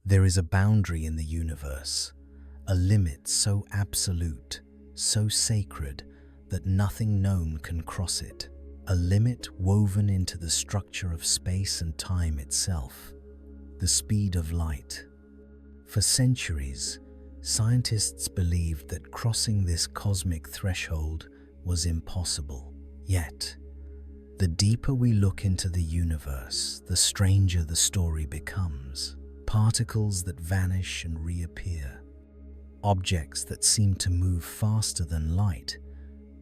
There is a boundary in the universe, a limit so absolute, so sacred, that nothing known can cross it. A limit woven into the structure of space and time itself, the speed of light. For centuries, scientists believed that crossing this cosmic threshold was impossible. Yet, the deeper we look into the universe, the stranger the story becomes. Particles that vanish and reappear, objects that seem to move faster than light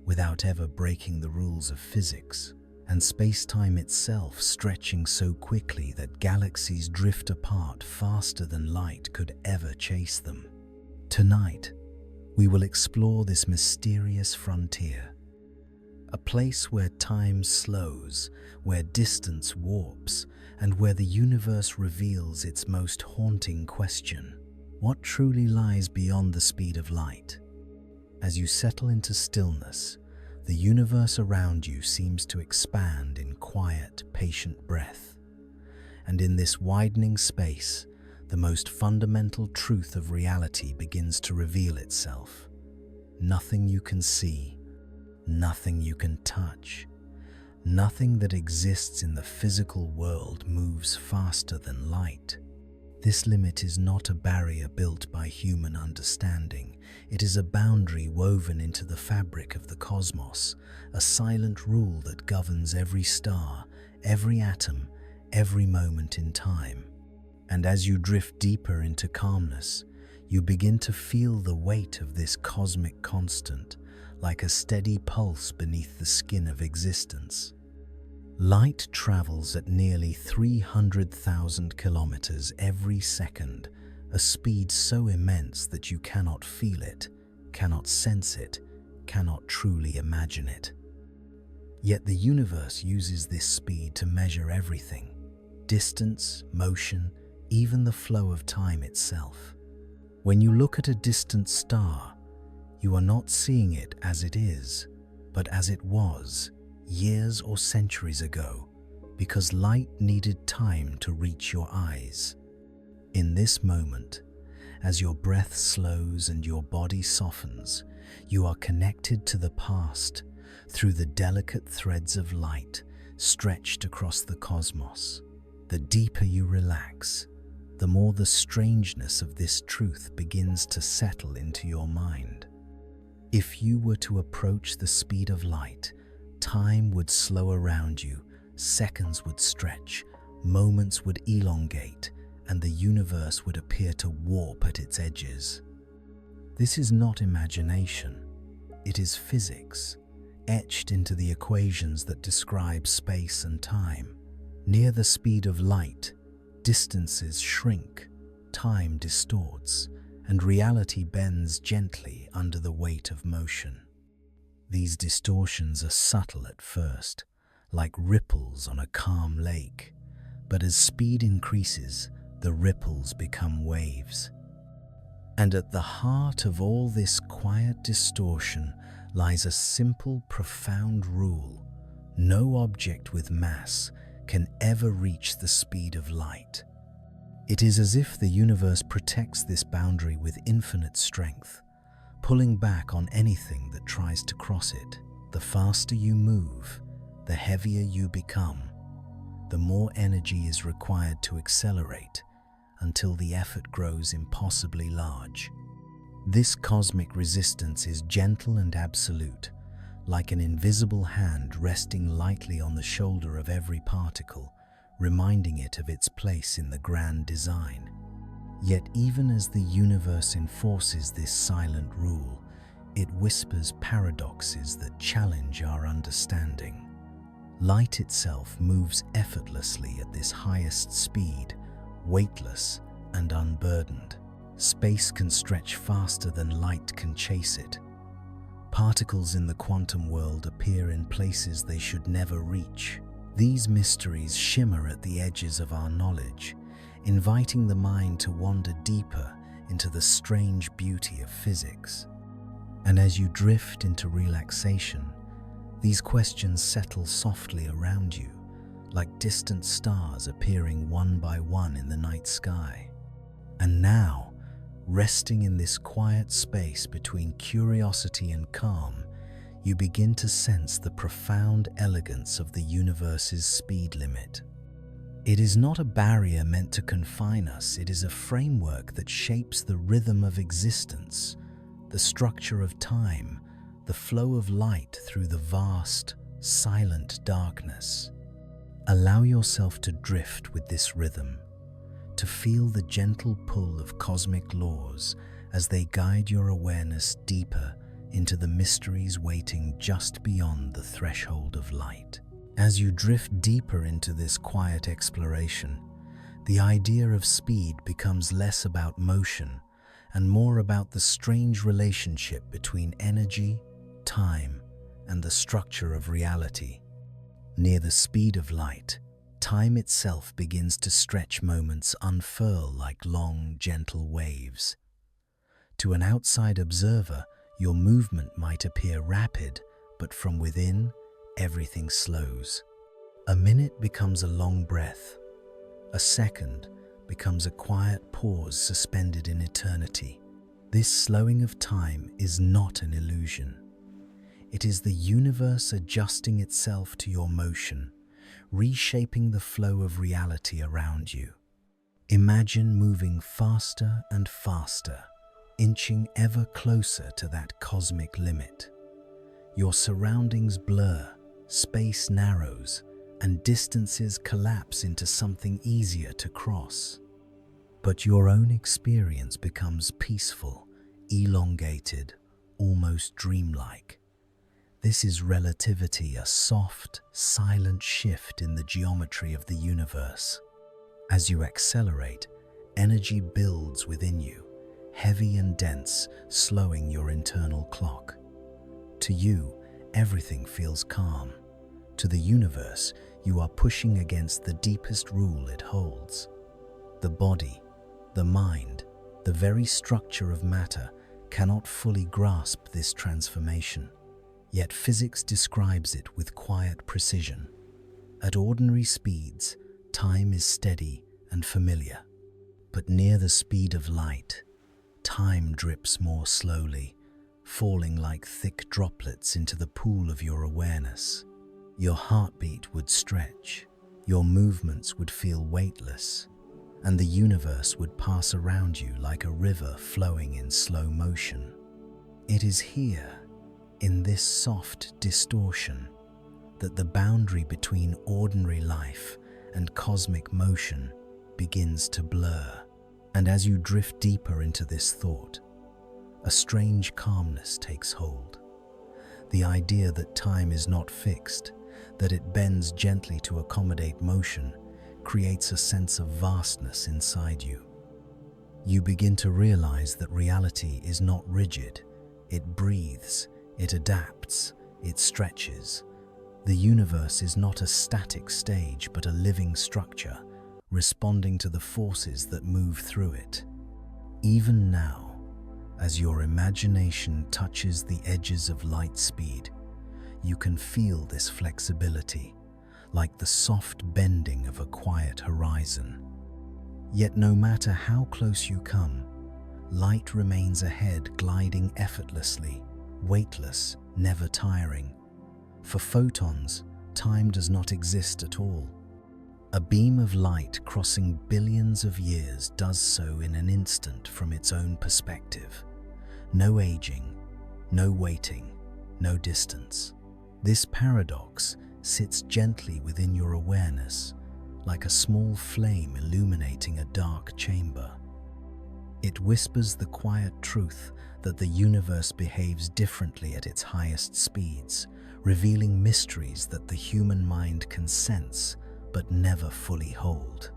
without ever breaking the rules of physics, and space-time itself stretching so quickly that galaxies drift apart faster than light could ever chase them. Tonight, we will explore this mysterious frontier, a place where time slows, where distance warps, and where the universe reveals its most haunting question: what truly lies beyond the speed of light? As you settle into stillness, the universe around you seems to expand in quiet, patient breath. And in this widening space, the most fundamental truth of reality begins to reveal itself. Nothing you can see, nothing you can touch, nothing that exists in the physical world moves faster than light. This limit is not a barrier built by human understanding. It is a boundary woven into the fabric of the cosmos, a silent rule that governs every star, every atom, every moment in time. And as you drift deeper into calmness, you begin to feel the weight of this cosmic constant, like a steady pulse beneath the skin of existence. Light travels at nearly 300,000 kilometers every second, a speed so immense that you cannot feel it, cannot sense it, cannot truly imagine it. Yet the universe uses this speed to measure everything: distance, motion, even the flow of time itself. When you look at a distant star, you are not seeing it as it is, but as it was, years or centuries ago, because light needed time to reach your eyes. In this moment, as your breath slows and your body softens, you are connected to the past through the delicate threads of light stretched across the cosmos. The deeper you relax, the more the strangeness of this truth begins to settle into your mind. If you were to approach the speed of light, time would slow around you, seconds would stretch, moments would elongate, and the universe would appear to warp at its edges. This is not imagination, it is physics, etched into the equations that describe space and time. Near the speed of light, distances shrink, time distorts, and reality bends gently under the weight of motion. These distortions are subtle at first, like ripples on a calm lake, but as speed increases, the ripples become waves. And at the heart of all this quiet distortion lies a simple, profound rule: no object with mass can ever reach the speed of light. It is as if the universe protects this boundary with infinite strength, pulling back on anything that tries to cross it. The faster you move, the heavier you become, the more energy is required to accelerate, until the effort grows impossibly large. This cosmic resistance is gentle and absolute, like an invisible hand resting lightly on the shoulder of every particle, reminding it of its place in the grand design. Yet even as the universe enforces this silent rule, it whispers paradoxes that challenge our understanding. Light itself moves effortlessly at this highest speed, weightless and unburdened. Space can stretch faster than light can chase it. Particles in the quantum world appear in places they should never reach. These mysteries shimmer at the edges of our knowledge, inviting the mind to wander deeper into the strange beauty of physics. And as you drift into relaxation, these questions settle softly around you, like distant stars appearing one by one in the night sky. And now, resting in this quiet space between curiosity and calm, you begin to sense the profound elegance of the universe's speed limit. It is not a barrier meant to confine us, it is a framework that shapes the rhythm of existence, the structure of time, the flow of light through the vast, silent darkness. Allow yourself to drift with this rhythm, to feel the gentle pull of cosmic laws as they guide your awareness deeper into the mysteries waiting just beyond the threshold of light. As you drift deeper into this quiet exploration, the idea of speed becomes less about motion and more about the strange relationship between energy, time, and the structure of reality. Near the speed of light, time itself begins to stretch, moments unfurl like long, gentle waves. To an outside observer, your movement might appear rapid, but from within, everything slows. A minute becomes a long breath. A second becomes a quiet pause suspended in eternity. This slowing of time is not an illusion. It is the universe adjusting itself to your motion, reshaping the flow of reality around you. Imagine moving faster and faster, inching ever closer to that cosmic limit. Your surroundings blur, space narrows, and distances collapse into something easier to cross. But your own experience becomes peaceful, elongated, almost dreamlike. This is relativity, a soft, silent shift in the geometry of the universe. As you accelerate, energy builds within you, heavy and dense, slowing your internal clock. To you, everything feels calm. To the universe, you are pushing against the deepest rule it holds. The body, the mind, the very structure of matter cannot fully grasp this transformation. Yet physics describes it with quiet precision. At ordinary speeds, time is steady and familiar. But near the speed of light, time drips more slowly, falling like thick droplets into the pool of your awareness. Your heartbeat would stretch, your movements would feel weightless, and the universe would pass around you like a river flowing in slow motion. It is here, in this soft distortion, that the boundary between ordinary life and cosmic motion begins to blur. And as you drift deeper into this thought, a strange calmness takes hold. The idea that time is not fixed, that it bends gently to accommodate motion, creates a sense of vastness inside you. You begin to realize that reality is not rigid. It breathes, it adapts, it stretches. The universe is not a static stage, but a living structure, responding to the forces that move through it. Even now, as your imagination touches the edges of light speed, you can feel this flexibility, like the soft bending of a quiet horizon. Yet no matter how close you come, light remains ahead, gliding effortlessly, weightless, never tiring. For photons, time does not exist at all. A beam of light crossing billions of years does so in an instant from its own perspective. No aging, no waiting, no distance. This paradox sits gently within your awareness, like a small flame illuminating a dark chamber. It whispers the quiet truth that the universe behaves differently at its highest speeds, revealing mysteries that the human mind can sense but never fully hold.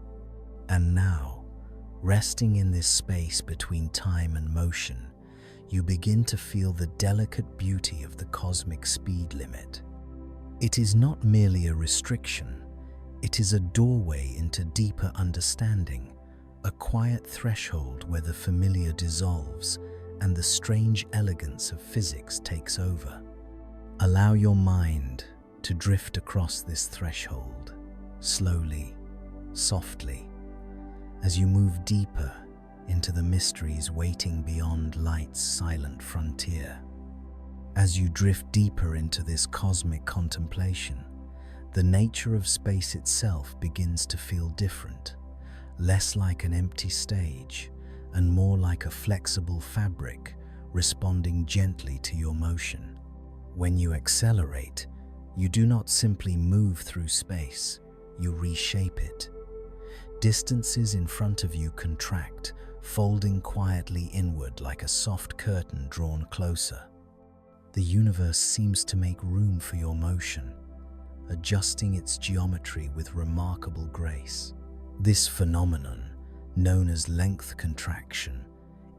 And now, resting in this space between time and motion, you begin to feel the delicate beauty of the cosmic speed limit. It is not merely a restriction, it is a doorway into deeper understanding, a quiet threshold where the familiar dissolves and the strange elegance of physics takes over. Allow your mind to drift across this threshold, slowly, softly. As you move deeper, into the mysteries waiting beyond light's silent frontier. As you drift deeper into this cosmic contemplation, the nature of space itself begins to feel different, less like an empty stage and more like a flexible fabric responding gently to your motion. When you accelerate, you do not simply move through space, you reshape it. Distances in front of you contract, folding quietly inward like a soft curtain drawn closer. The universe seems to make room for your motion, adjusting its geometry with remarkable grace. This phenomenon, known as length contraction,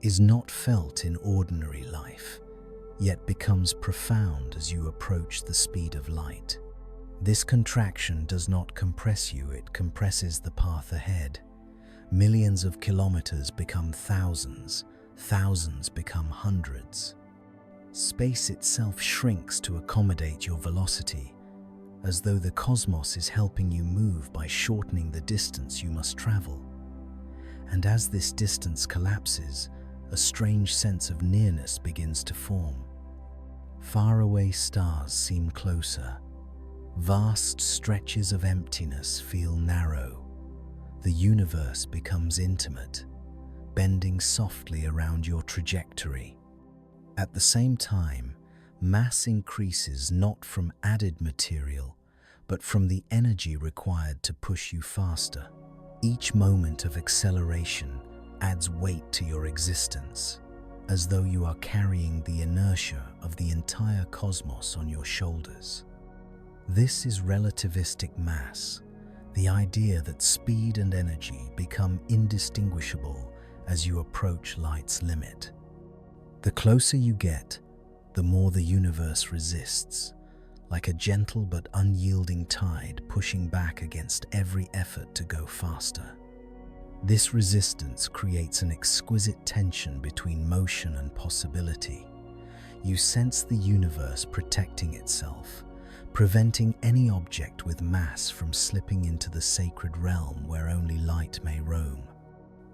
is not felt in ordinary life, yet becomes profound as you approach the speed of light. This contraction does not compress you, it compresses the path ahead. Millions of kilometers become thousands, thousands become hundreds. Space itself shrinks to accommodate your velocity, as though the cosmos is helping you move by shortening the distance you must travel. And as this distance collapses, a strange sense of nearness begins to form. Faraway stars seem closer. Vast stretches of emptiness feel narrow. The universe becomes intimate, bending softly around your trajectory. At the same time, mass increases not from added material, but from the energy required to push you faster. Each moment of acceleration adds weight to your existence, as though you are carrying the inertia of the entire cosmos on your shoulders. This is relativistic mass, the idea that speed and energy become indistinguishable as you approach light's limit. The closer you get, the more the universe resists, like a gentle but unyielding tide pushing back against every effort to go faster. This resistance creates an exquisite tension between motion and possibility. You sense the universe protecting itself, preventing any object with mass from slipping into the sacred realm where only light may roam.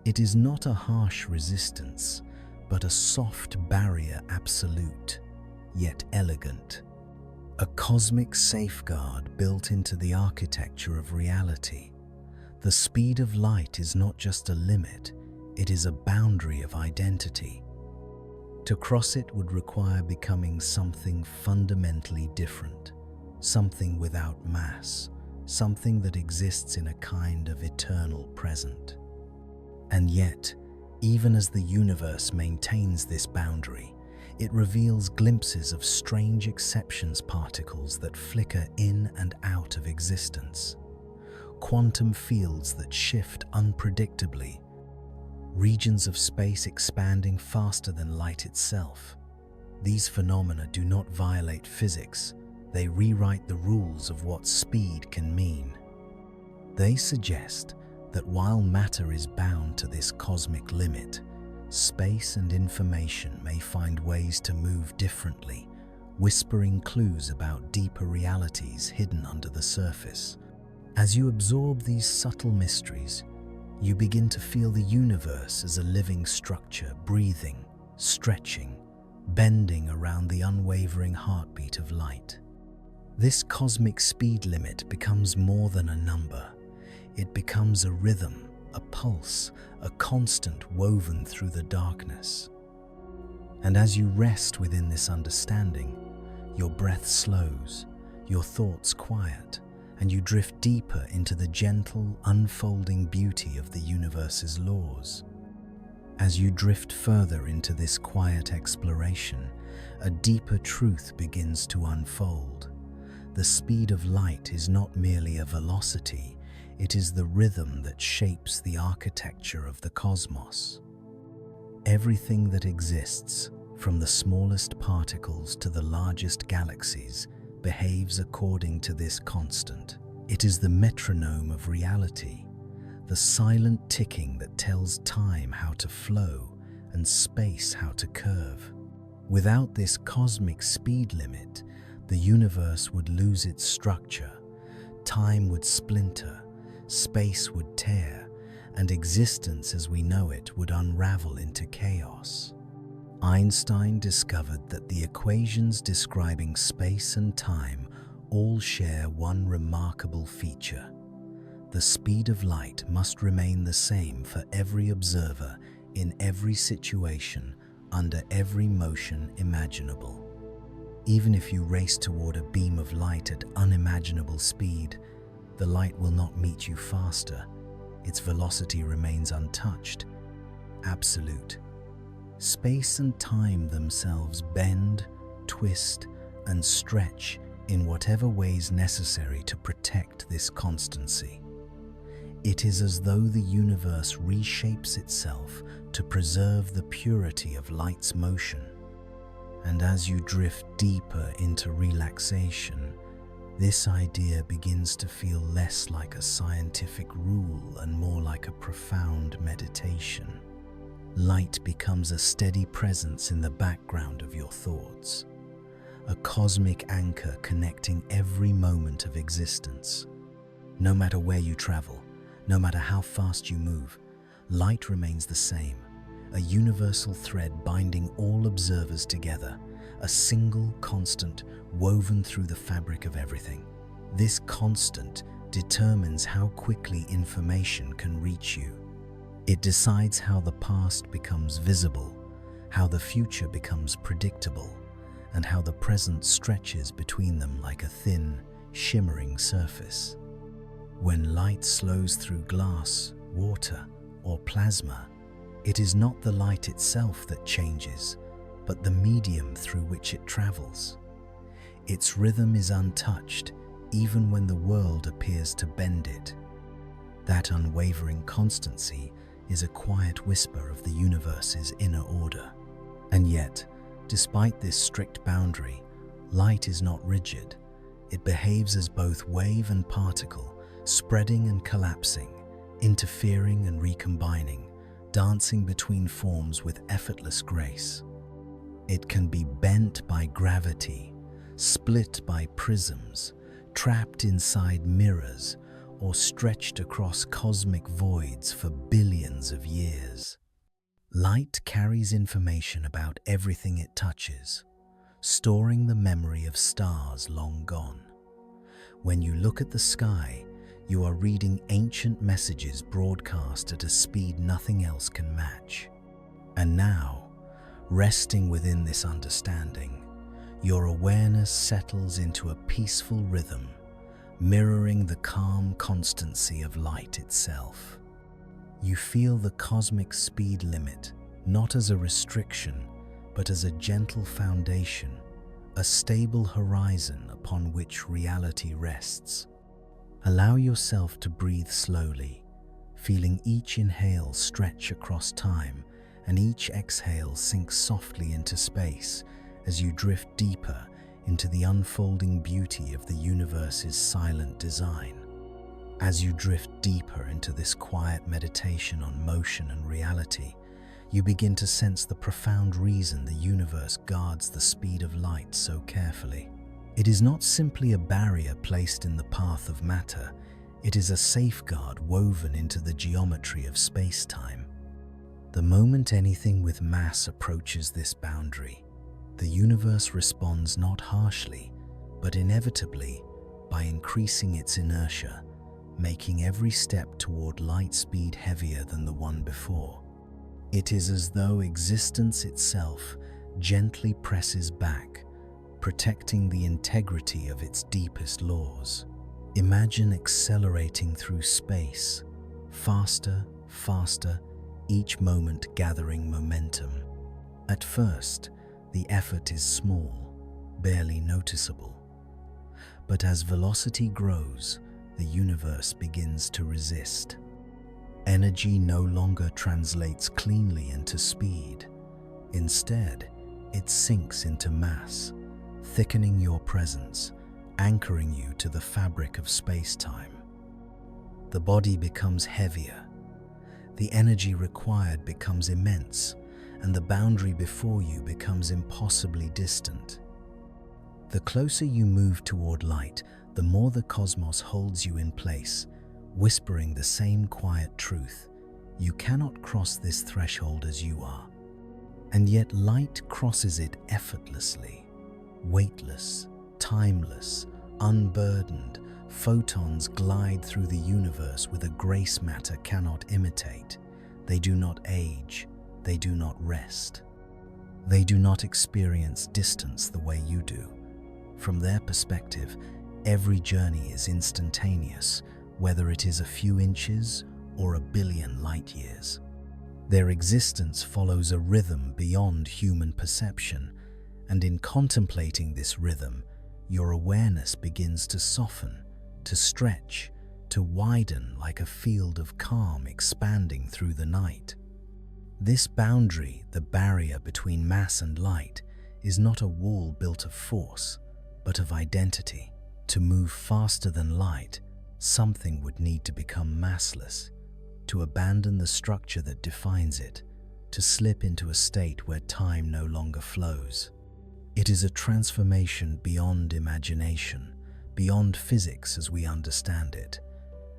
It is not a harsh resistance, but a soft barrier, absolute, yet elegant. A cosmic safeguard built into the architecture of reality. The speed of light is not just a limit, it is a boundary of identity. To cross it would require becoming something fundamentally different, something without mass, something that exists in a kind of eternal present. And yet, even as the universe maintains this boundary, it reveals glimpses of strange exceptions, particles that flicker in and out of existence, quantum fields that shift unpredictably, regions of space expanding faster than light itself. These phenomena do not violate physics, they rewrite the rules of what speed can mean. They suggest that while matter is bound to this cosmic limit, space and information may find ways to move differently, whispering clues about deeper realities hidden under the surface. As you absorb these subtle mysteries, you begin to feel the universe as a living structure, breathing, stretching, bending around the unwavering heartbeat of light. This cosmic speed limit becomes more than a number. It becomes a rhythm, a pulse, a constant woven through the darkness. And as you rest within this understanding, your breath slows, your thoughts quiet, and you drift deeper into the gentle, unfolding beauty of the universe's laws. As you drift further into this quiet exploration, a deeper truth begins to unfold. The speed of light is not merely a velocity, it is the rhythm that shapes the architecture of the cosmos. Everything that exists, from the smallest particles to the largest galaxies, behaves according to this constant. It is the metronome of reality, the silent ticking that tells time how to flow and space how to curve. Without this cosmic speed limit, the universe would lose its structure, time would splinter, space would tear, and existence as we know it would unravel into chaos. Einstein discovered that the equations describing space and time all share one remarkable feature. The speed of light must remain the same for every observer in every situation, under every motion imaginable. Even if you race toward a beam of light at unimaginable speed, the light will not meet you faster. Its velocity remains untouched, absolute. Space and time themselves bend, twist, and stretch in whatever ways necessary to protect this constancy. It is as though the universe reshapes itself to preserve the purity of light's motion. And as you drift deeper into relaxation, this idea begins to feel less like a scientific rule and more like a profound meditation. Light becomes a steady presence in the background of your thoughts, a cosmic anchor connecting every moment of existence. No matter where you travel, no matter how fast you move, light remains the same, a universal thread binding all observers together, a single constant woven through the fabric of everything. This constant determines how quickly information can reach you. It decides how the past becomes visible, how the future becomes predictable, and how the present stretches between them like a thin, shimmering surface. When light slows through glass, water, or plasma, it is not the light itself that changes, but the medium through which it travels. Its rhythm is untouched, even when the world appears to bend it. That unwavering constancy is a quiet whisper of the universe's inner order. And yet, despite this strict boundary, light is not rigid. It behaves as both wave and particle, spreading and collapsing, interfering and recombining, dancing between forms with effortless grace. It can be bent by gravity, split by prisms, trapped inside mirrors, or stretched across cosmic voids for billions of years. Light carries information about everything it touches, storing the memory of stars long gone. When you look at the sky, you are reading ancient messages broadcast at a speed nothing else can match. And now, resting within this understanding, your awareness settles into a peaceful rhythm, mirroring the calm constancy of light itself. You feel the cosmic speed limit not as a restriction, but as a gentle foundation, a stable horizon upon which reality rests. Allow yourself to breathe slowly, feeling each inhale stretch across time and each exhale sink softly into space as you drift deeper into the unfolding beauty of the universe's silent design. As you drift deeper into this quiet meditation on motion and reality, you begin to sense the profound reason the universe guards the speed of light so carefully. It is not simply a barrier placed in the path of matter, it is a safeguard woven into the geometry of space-time. The moment anything with mass approaches this boundary, the universe responds not harshly, but inevitably by increasing its inertia, making every step toward light speed heavier than the one before. It is as though existence itself gently presses back, protecting the integrity of its deepest laws. Imagine accelerating through space, faster, faster, each moment gathering momentum. At first, the effort is small, barely noticeable. But as velocity grows, the universe begins to resist. Energy no longer translates cleanly into speed. Instead, it sinks into mass, thickening your presence, anchoring you to the fabric of space-time. The body becomes heavier, the energy required becomes immense, and the boundary before you becomes impossibly distant. The closer you move toward light, the more the cosmos holds you in place, whispering the same quiet truth: You cannot cross this threshold as you are. And yet light crosses it effortlessly, weightless, timeless, unburdened. Photons glide through the universe with a grace matter cannot imitate. They do not age, they do not rest. They do not experience distance the way you do. From their perspective, every journey is instantaneous, whether it is a few inches or a billion light years. Their existence follows a rhythm beyond human perception, and in contemplating this rhythm, your awareness begins to soften, to stretch, to widen like a field of calm expanding through the night. This boundary, the barrier between mass and light, is not a wall built of force, but of identity. To move faster than light, something would need to become massless, to abandon the structure that defines it, to slip into a state where time no longer flows. It is a transformation beyond imagination, beyond physics as we understand it,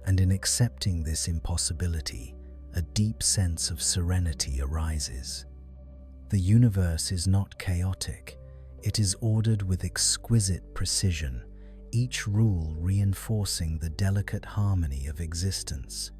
and in accepting this impossibility, a deep sense of serenity arises. The universe is not chaotic, it is ordered with exquisite precision, each rule reinforcing the delicate harmony of existence.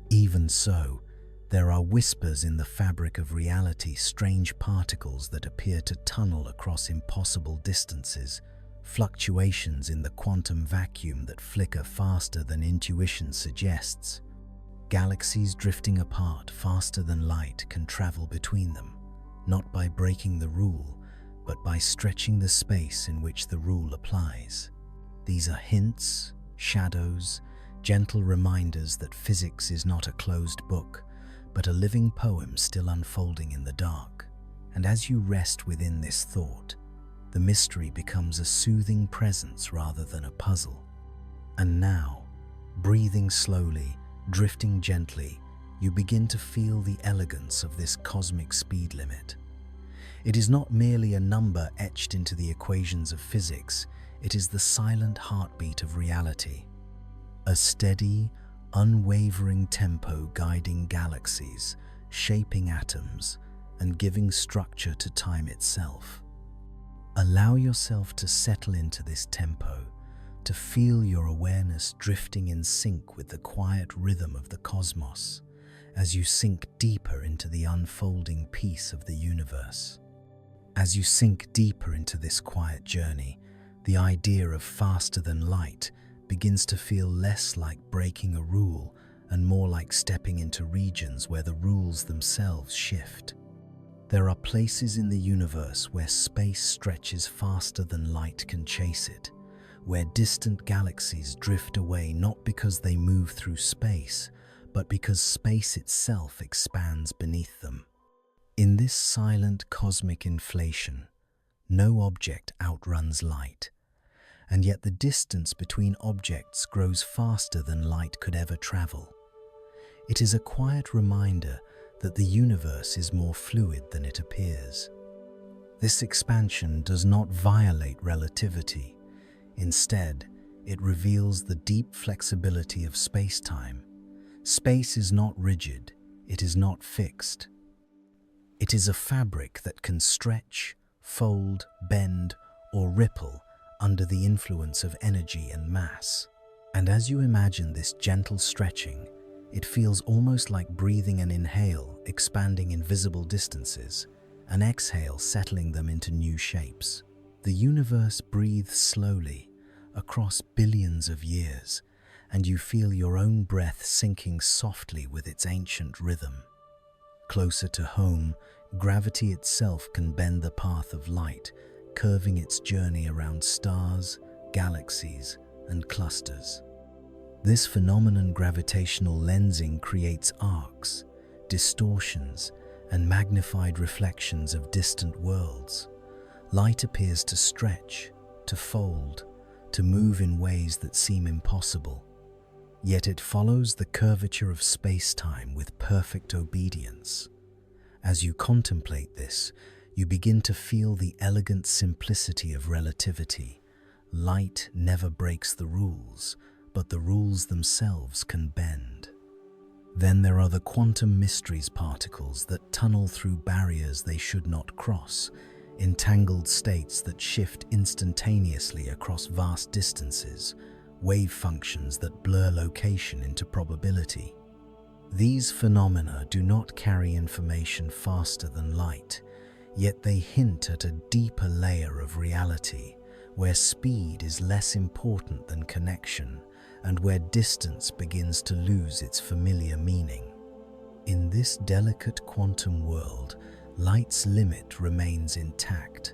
Even so, there are whispers in the fabric of reality, strange particles that appear to tunnel across impossible distances, fluctuations in the quantum vacuum that flicker faster than intuition suggests. Galaxies drifting apart faster than light can travel between them, not by breaking the rule, but by stretching the space in which the rule applies. These are hints, shadows, gentle reminders that physics is not a closed book, but a living poem still unfolding in the dark. And as you rest within this thought, the mystery becomes a soothing presence rather than a puzzle. And now, breathing slowly, drifting gently, you begin to feel the elegance of this cosmic speed limit. It is not merely a number etched into the equations of physics, it is the silent heartbeat of reality. A steady, unwavering tempo guiding galaxies, shaping atoms, and giving structure to time itself. Allow yourself to settle into this tempo, to feel your awareness drifting in sync with the quiet rhythm of the cosmos, as you sink deeper into the unfolding peace of the universe. As you sink deeper into this quiet journey, the idea of faster than light begins to feel less like breaking a rule and more like stepping into regions where the rules themselves shift. There are places in the universe where space stretches faster than light can chase it, where distant galaxies drift away not because they move through space, but because space itself expands beneath them. In this silent cosmic inflation, no object outruns light, and yet the distance between objects grows faster than light could ever travel. It is a quiet reminder that the universe is more fluid than it appears. This expansion does not violate relativity. Instead, it reveals the deep flexibility of space-time. Space is not rigid, it is not fixed. It is a fabric that can stretch, fold, bend, or ripple under the influence of energy and mass. And as you imagine this gentle stretching, it feels almost like breathing an inhale, expanding invisible distances, an exhale settling them into new shapes. The universe breathes slowly, across billions of years, and you feel your own breath sinking softly with its ancient rhythm. Closer to home, gravity itself can bend the path of light, curving its journey around stars, galaxies, and clusters. This phenomenon, gravitational lensing, creates arcs, distortions, and magnified reflections of distant worlds. Light appears to stretch, to fold, to move in ways that seem impossible. Yet it follows the curvature of space-time with perfect obedience. As you contemplate this, you begin to feel the elegant simplicity of relativity. Light never breaks the rules, but the rules themselves can bend. Then there are the quantum mysteries particles that tunnel through barriers they should not cross, entangled states that shift instantaneously across vast distances, wave functions that blur location into probability. These phenomena do not carry information faster than light, yet they hint at a deeper layer of reality, where speed is less important than connection, and where distance begins to lose its familiar meaning. In this delicate quantum world, light's limit remains intact,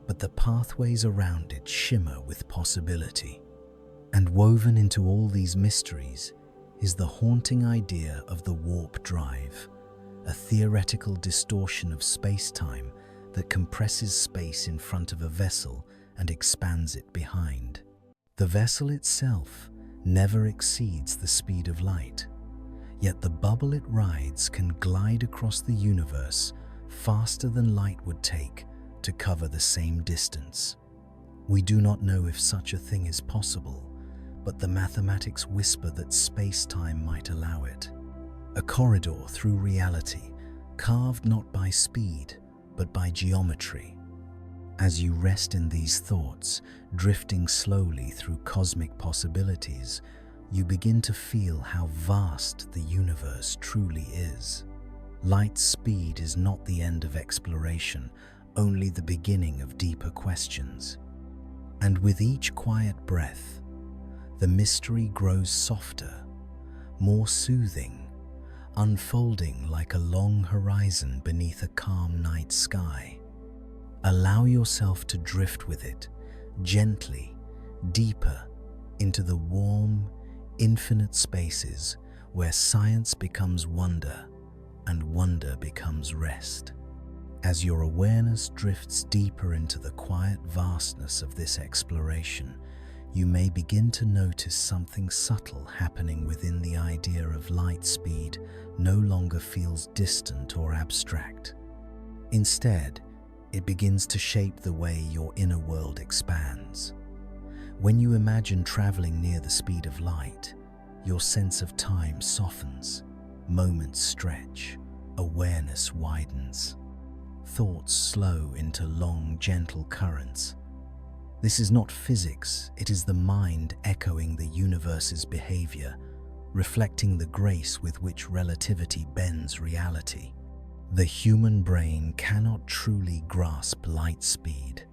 but the pathways around it shimmer with possibility. And woven into all these mysteries is the haunting idea of the warp drive, a theoretical distortion of space-time that compresses space in front of a vessel and expands it behind. The vessel itself never exceeds the speed of light, yet the bubble it rides can glide across the universe faster than light would take to cover the same distance. We do not know if such a thing is possible, but the mathematics whisper that space-time might allow it. A corridor through reality, carved not by speed, but by geometry. As you rest in these thoughts, drifting slowly through cosmic possibilities, you begin to feel how vast the universe truly is. Light's speed is not the end of exploration, only the beginning of deeper questions. And with each quiet breath, the mystery grows softer, more soothing, unfolding like a long horizon beneath a calm night sky. Allow yourself to drift with it, gently, deeper, into the warm, infinite spaces where science becomes wonder and wonder becomes rest. As your awareness drifts deeper into the quiet vastness of this exploration, you may begin to notice something subtle happening within. The idea of light speed no longer feels distant or abstract. Instead, it begins to shape the way your inner world expands. When you imagine traveling near the speed of light, your sense of time softens, moments stretch, awareness widens. Thoughts slow into long, gentle currents. This is not physics, it is the mind echoing the universe's behavior, reflecting the grace with which relativity bends reality. The human brain cannot truly grasp light speed.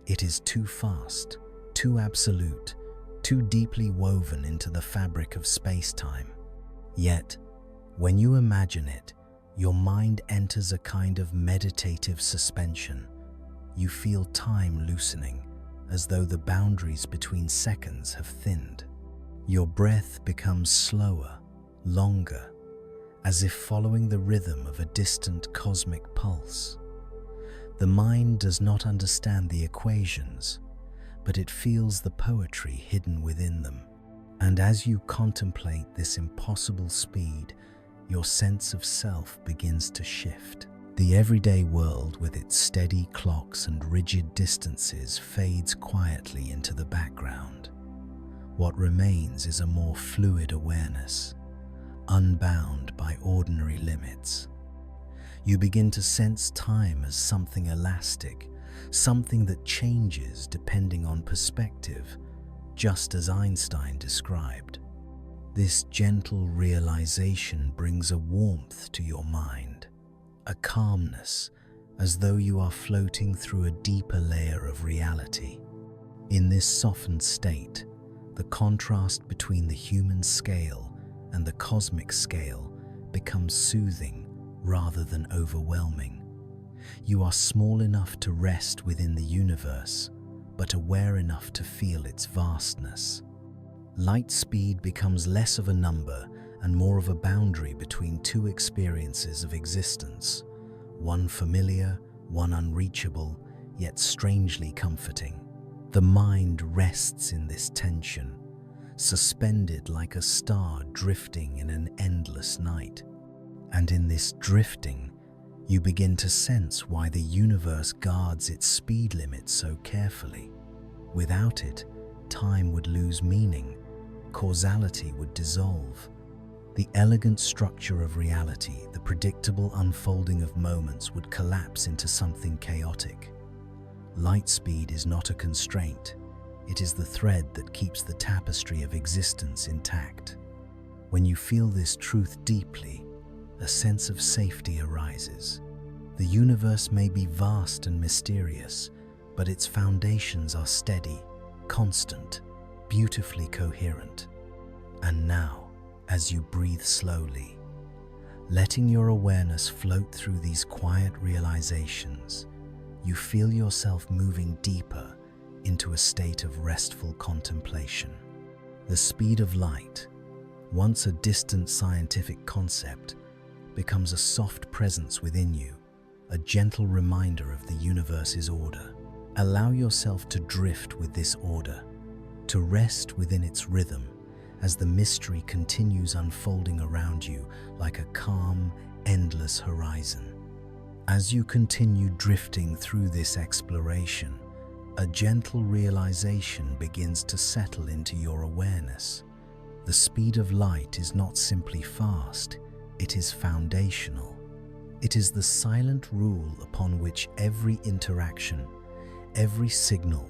It is too fast, too absolute, too deeply woven into the fabric of space-time. Yet, when you imagine it, your mind enters a kind of meditative suspension. You feel time loosening, as though the boundaries between seconds have thinned. Your breath becomes slower, longer, as if following the rhythm of a distant cosmic pulse. The mind does not understand the equations, but it feels the poetry hidden within them. And as you contemplate this impossible speed, your sense of self begins to shift. The everyday world with its steady clocks and rigid distances fades quietly into the background. What remains is a more fluid awareness, unbound by ordinary limits. You begin to sense time as something elastic, something that changes depending on perspective, just as Einstein described. This gentle realization brings a warmth to your mind, a calmness, as though you are floating through a deeper layer of reality. In this softened state, the contrast between the human scale and the cosmic scale becomes soothing rather than overwhelming. You are small enough to rest within the universe, but aware enough to feel its vastness. Light speed becomes less of a number and more of a boundary between two experiences of existence, one familiar, one unreachable, yet strangely comforting. The mind rests in this tension, suspended like a star drifting in an endless night. And in this drifting, you begin to sense why the universe guards its speed limit so carefully. Without it, time would lose meaning, causality would dissolve. The elegant structure of reality, the predictable unfolding of moments, would collapse into something chaotic. Light speed is not a constraint. It is the thread that keeps the tapestry of existence intact. When you feel this truth deeply, a sense of safety arises. The universe may be vast and mysterious, but its foundations are steady, constant, beautifully coherent. And now, as you breathe slowly, letting your awareness float through these quiet realizations, you feel yourself moving deeper into a state of restful contemplation. The speed of light, once a distant scientific concept, becomes a soft presence within you, a gentle reminder of the universe's order. Allow yourself to drift with this order, to rest within its rhythm as the mystery continues unfolding around you like a calm, endless horizon. As you continue drifting through this exploration, a gentle realization begins to settle into your awareness. The speed of light is not simply fast, it is foundational. It is the silent rule upon which every interaction, every signal,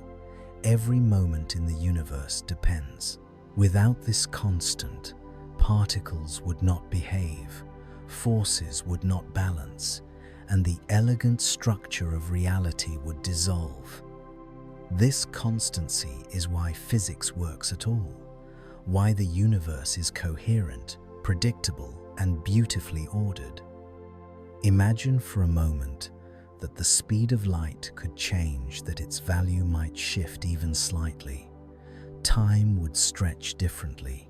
every moment in the universe depends. Without this constant, particles would not behave, forces would not balance, and the elegant structure of reality would dissolve. This constancy is why physics works at all, why the universe is coherent, predictable, and beautifully ordered. Imagine for a moment that the speed of light could change, that its value might shift even slightly. Time would stretch differently,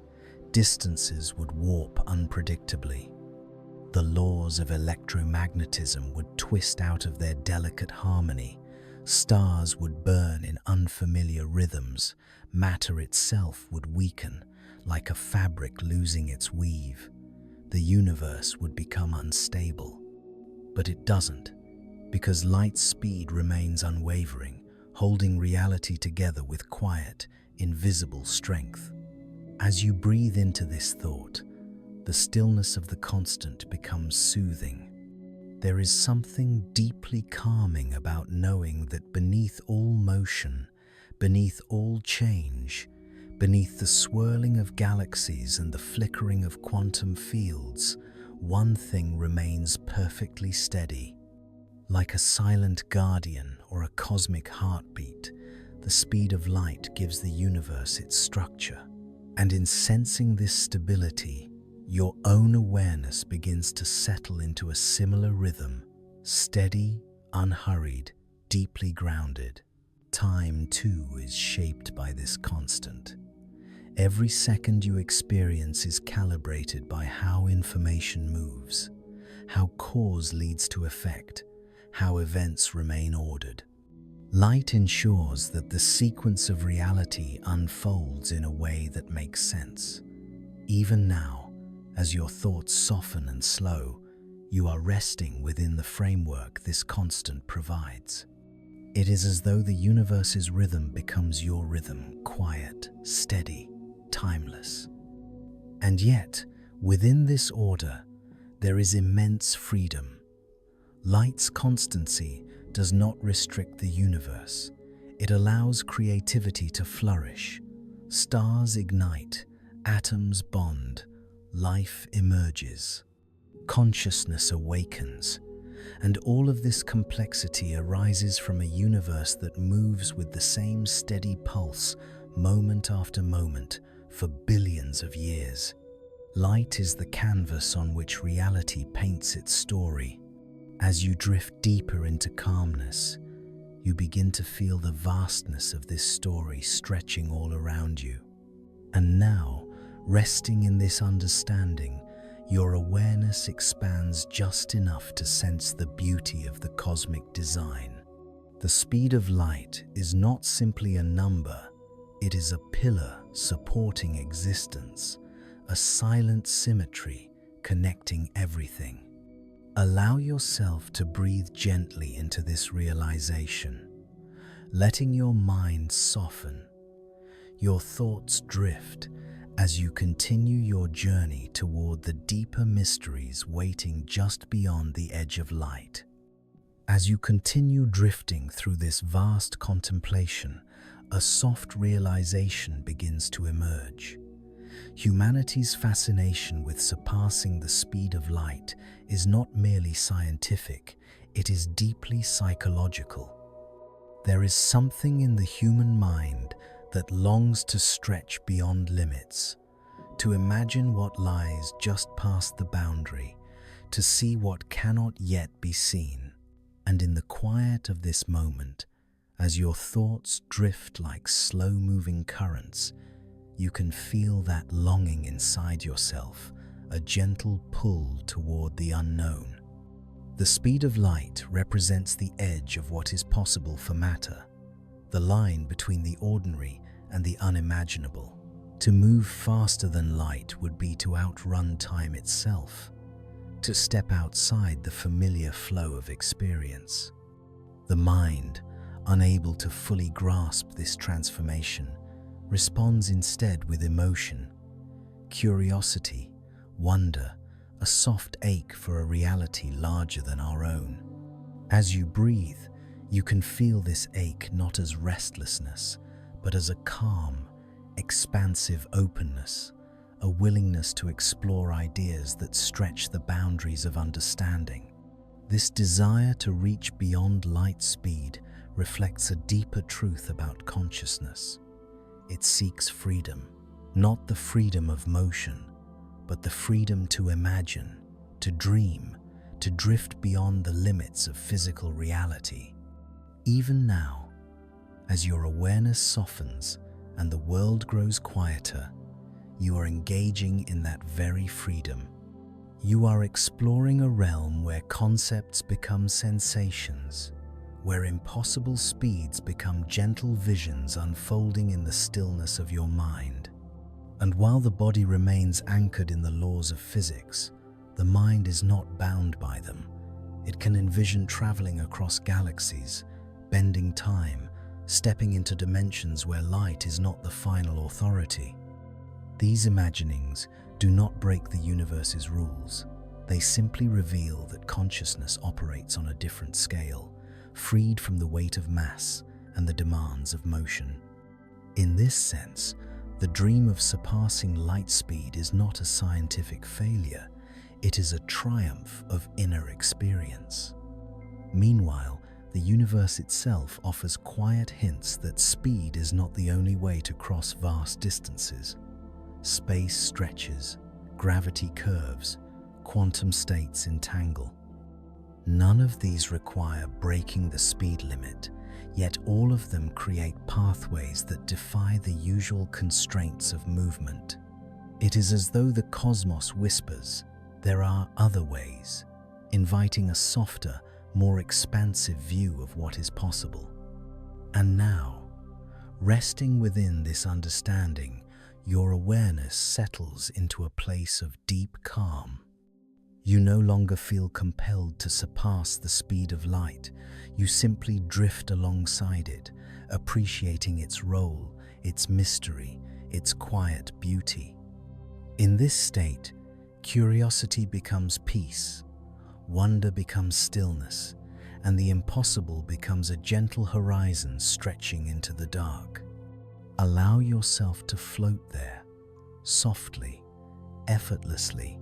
distances would warp unpredictably. The laws of electromagnetism would twist out of their delicate harmony, stars would burn in unfamiliar rhythms, matter itself would weaken, like a fabric losing its weave. The universe would become unstable. But it doesn't, because light's speed remains unwavering, holding reality together with quiet, invisible strength. As you breathe into this thought, the stillness of the constant becomes soothing. There is something deeply calming about knowing that beneath all motion, beneath all change, beneath the swirling of galaxies and the flickering of quantum fields, one thing remains perfectly steady. Like a silent guardian or a cosmic heartbeat, the speed of light gives the universe its structure. And in sensing this stability, your own awareness begins to settle into a similar rhythm, steady, unhurried, deeply grounded. Time, too, is shaped by this constant. Every second you experience is calibrated by how information moves, how cause leads to effect, how events remain ordered. Light ensures that the sequence of reality unfolds in a way that makes sense. Even now, as your thoughts soften and slow, you are resting within the framework this constant provides. It is as though the universe's rhythm becomes your rhythm, quiet, steady, timeless. And yet, within this order, there is immense freedom. Light's constancy does not restrict the universe. It allows creativity to flourish. Stars ignite, atoms bond, life emerges, consciousness awakens, and all of this complexity arises from a universe that moves with the same steady pulse, moment after moment, for billions of years. Light is the canvas on which reality paints its story. As you drift deeper into calmness, you begin to feel the vastness of this story stretching all around you. And now, resting in this understanding, your awareness expands just enough to sense the beauty of the cosmic design. The speed of light is not simply a number, it is a pillar supporting existence, a silent symmetry connecting everything. Allow yourself to breathe gently into this realization, letting your mind soften, your thoughts drift, as you continue your journey toward the deeper mysteries waiting just beyond the edge of light. As you continue drifting through this vast contemplation, a soft realization begins to emerge. Humanity's fascination with surpassing the speed of light is not merely scientific, it is deeply psychological. There is something in the human mind that longs to stretch beyond limits, to imagine what lies just past the boundary, to see what cannot yet be seen. And in the quiet of this moment, as your thoughts drift like slow-moving currents, you can feel that longing inside yourself, a gentle pull toward the unknown. The speed of light represents the edge of what is possible for matter, the line between the ordinary and the unimaginable. To move faster than light would be to outrun time itself, to step outside the familiar flow of experience. The mind, unable to fully grasp this transformation, responds instead with emotion, curiosity, wonder, a soft ache for a reality larger than our own. As you breathe, you can feel this ache not as restlessness, but as a calm, expansive openness, a willingness to explore ideas that stretch the boundaries of understanding. This desire to reach beyond light speed reflects a deeper truth about consciousness. It seeks freedom, not the freedom of motion, but the freedom to imagine, to dream, to drift beyond the limits of physical reality. Even now, as your awareness softens and the world grows quieter, you are engaging in that very freedom. You are exploring a realm where concepts become sensations, where impossible speeds become gentle visions unfolding in the stillness of your mind. And while the body remains anchored in the laws of physics, the mind is not bound by them. It can envision traveling across galaxies, bending time, stepping into dimensions where light is not the final authority. These imaginings do not break the universe's rules. They simply reveal that consciousness operates on a different scale, freed from the weight of mass and the demands of motion. In this sense, the dream of surpassing light speed is not a scientific failure, it is a triumph of inner experience. Meanwhile, the universe itself offers quiet hints that speed is not the only way to cross vast distances. Space stretches, gravity curves, quantum states entangle. None of these require breaking the speed limit, yet all of them create pathways that defy the usual constraints of movement. It is as though the cosmos whispers, there are other ways, inviting a softer, more expansive view of what is possible. And now, resting within this understanding, your awareness settles into a place of deep calm. You no longer feel compelled to surpass the speed of light. You simply drift alongside it, appreciating its role, its mystery, its quiet beauty. In this state, curiosity becomes peace, wonder becomes stillness, and the impossible becomes a gentle horizon stretching into the dark. Allow yourself to float there, softly, effortlessly,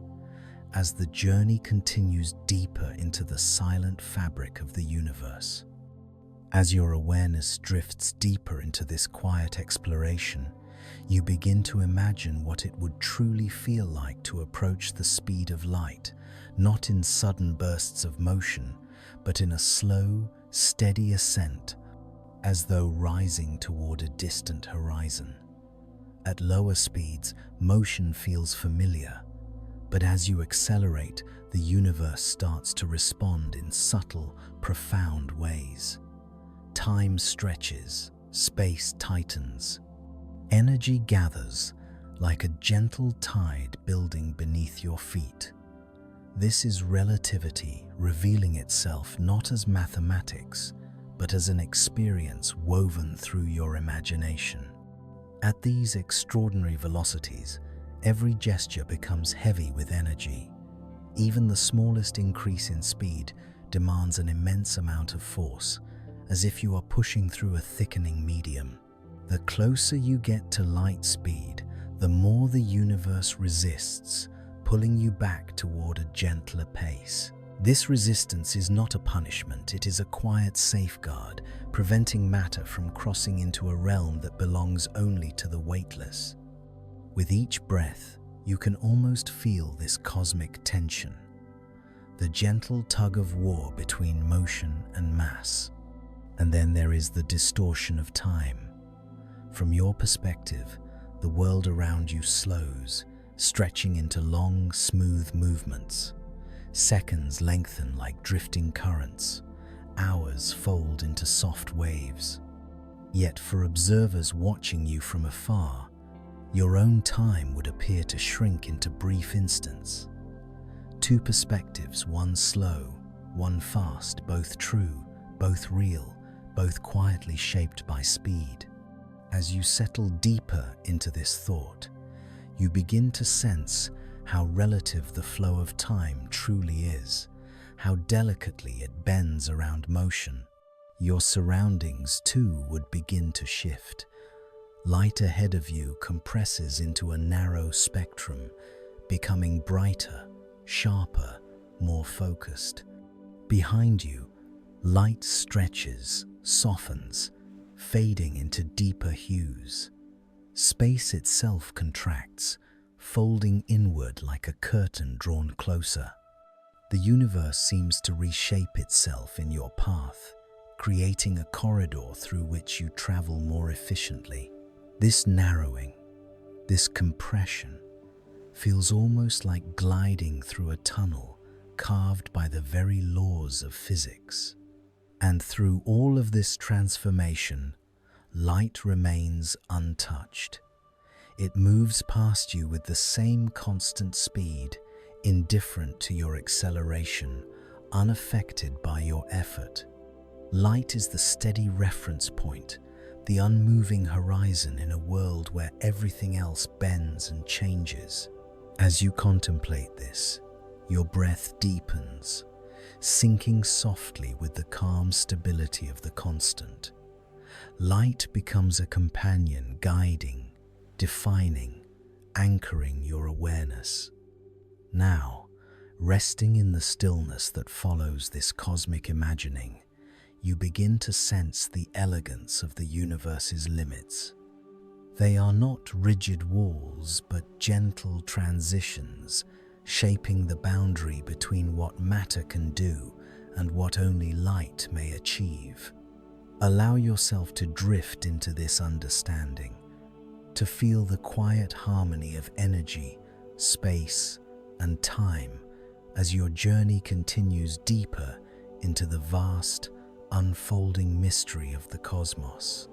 as the journey continues deeper into the silent fabric of the universe. As your awareness drifts deeper into this quiet exploration, you begin to imagine what it would truly feel like to approach the speed of light, not in sudden bursts of motion, but in a slow, steady ascent, as though rising toward a distant horizon. At lower speeds, motion feels familiar, but as you accelerate, the universe starts to respond in subtle, profound ways. Time stretches, space tightens. Energy gathers like a gentle tide building beneath your feet. This is relativity revealing itself not as mathematics, but as an experience woven through your imagination. At these extraordinary velocities, every gesture becomes heavy with energy. Even the smallest increase in speed demands an immense amount of force, as if you are pushing through a thickening medium. The closer you get to light speed, the more the universe resists, pulling you back toward a gentler pace. This resistance is not a punishment, it is a quiet safeguard, preventing matter from crossing into a realm that belongs only to the weightless. With each breath, you can almost feel this cosmic tension, the gentle tug of war between motion and mass. And then there is the distortion of time. From your perspective, the world around you slows, stretching into long, smooth movements. Seconds lengthen like drifting currents. Hours fold into soft waves. Yet for observers watching you from afar, your own time would appear to shrink into brief instants. Two perspectives, one slow, one fast, both true, both real, both quietly shaped by speed. As you settle deeper into this thought, you begin to sense how relative the flow of time truly is, how delicately it bends around motion. Your surroundings, too, would begin to shift. Light ahead of you compresses into a narrow spectrum, becoming brighter, sharper, more focused. Behind you, light stretches, softens, fading into deeper hues. Space itself contracts, folding inward like a curtain drawn closer. The universe seems to reshape itself in your path, creating a corridor through which you travel more efficiently. This narrowing, this compression, feels almost like gliding through a tunnel carved by the very laws of physics. And through all of this transformation, light remains untouched. It moves past you with the same constant speed, indifferent to your acceleration, unaffected by your effort. Light is the steady reference point, the unmoving horizon in a world where everything else bends and changes. As you contemplate this, your breath deepens, sinking softly with the calm stability of the constant. Light becomes a companion, guiding, defining, anchoring your awareness. Now, resting in the stillness that follows this cosmic imagining, you begin to sense the elegance of the universe's limits. They are not rigid walls, but gentle transitions, shaping the boundary between what matter can do and what only light may achieve. Allow yourself to drift into this understanding, to feel the quiet harmony of energy, space, and time as your journey continues deeper into the vast, unfolding mystery of the cosmos.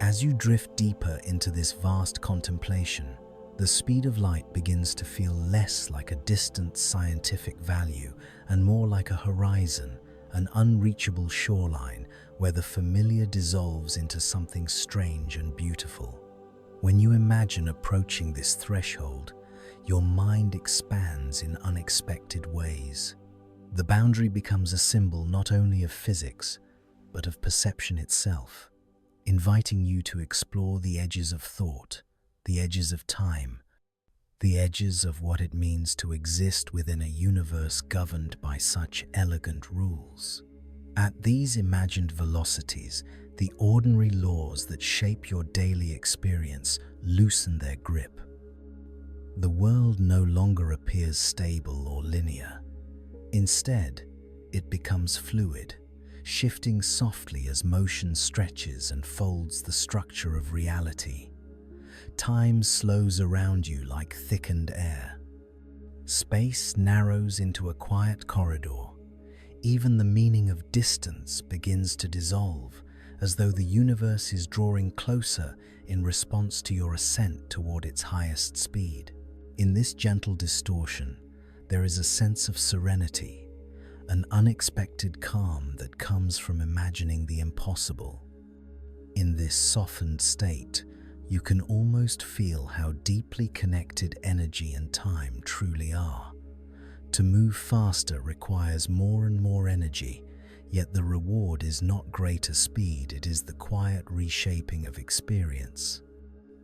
As you drift deeper into this vast contemplation, the speed of light begins to feel less like a distant scientific value and more like a horizon, an unreachable shoreline where the familiar dissolves into something strange and beautiful. When you imagine approaching this threshold, your mind expands in unexpected ways. The boundary becomes a symbol not only of physics, but of perception itself, inviting you to explore the edges of thought, the edges of time, the edges of what it means to exist within a universe governed by such elegant rules. At these imagined velocities, the ordinary laws that shape your daily experience loosen their grip. The world no longer appears stable or linear. Instead, it becomes fluid, shifting softly as motion stretches and folds the structure of reality. Time slows around you like thickened air. Space narrows into a quiet corridor. Even the meaning of distance begins to dissolve, as though the universe is drawing closer in response to your ascent toward its highest speed. In this gentle distortion, there is a sense of serenity, an unexpected calm that comes from imagining the impossible. In this softened state, you can almost feel how deeply connected energy and time truly are. To move faster requires more and more energy, yet the reward is not greater speed, it is the quiet reshaping of experience.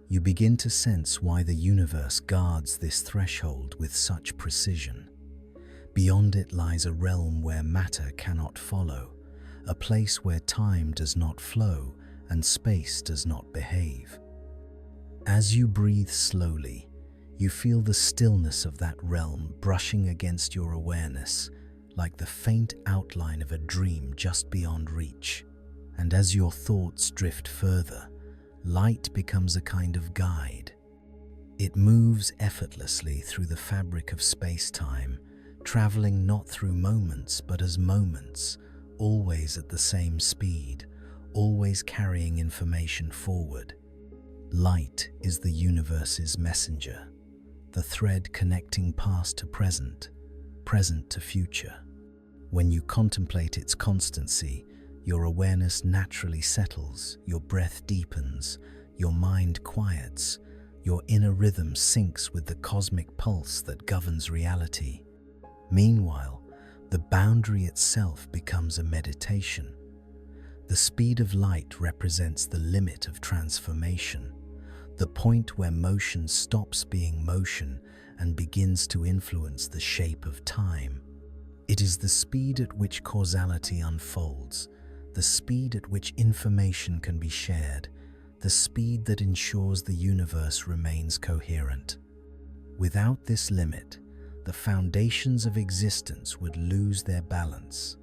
You begin to sense why the universe guards this threshold with such precision. Beyond it lies a realm where matter cannot follow, a place where time does not flow and space does not behave. As you breathe slowly, you feel the stillness of that realm brushing against your awareness, like the faint outline of a dream just beyond reach. And as your thoughts drift further, light becomes a kind of guide. It moves effortlessly through the fabric of space-time, traveling not through moments but as moments, always at the same speed, always carrying information forward. Light is the universe's messenger, the thread connecting past to present, present to future. When you contemplate its constancy, your awareness naturally settles, your breath deepens, your mind quiets, your inner rhythm syncs with the cosmic pulse that governs reality. Meanwhile, the boundary itself becomes a meditation. The speed of light represents the limit of transformation, the point where motion stops being motion and begins to influence the shape of time. It is the speed at which causality unfolds, the speed at which information can be shared, the speed that ensures the universe remains coherent. Without this limit, the foundations of existence would lose their balance,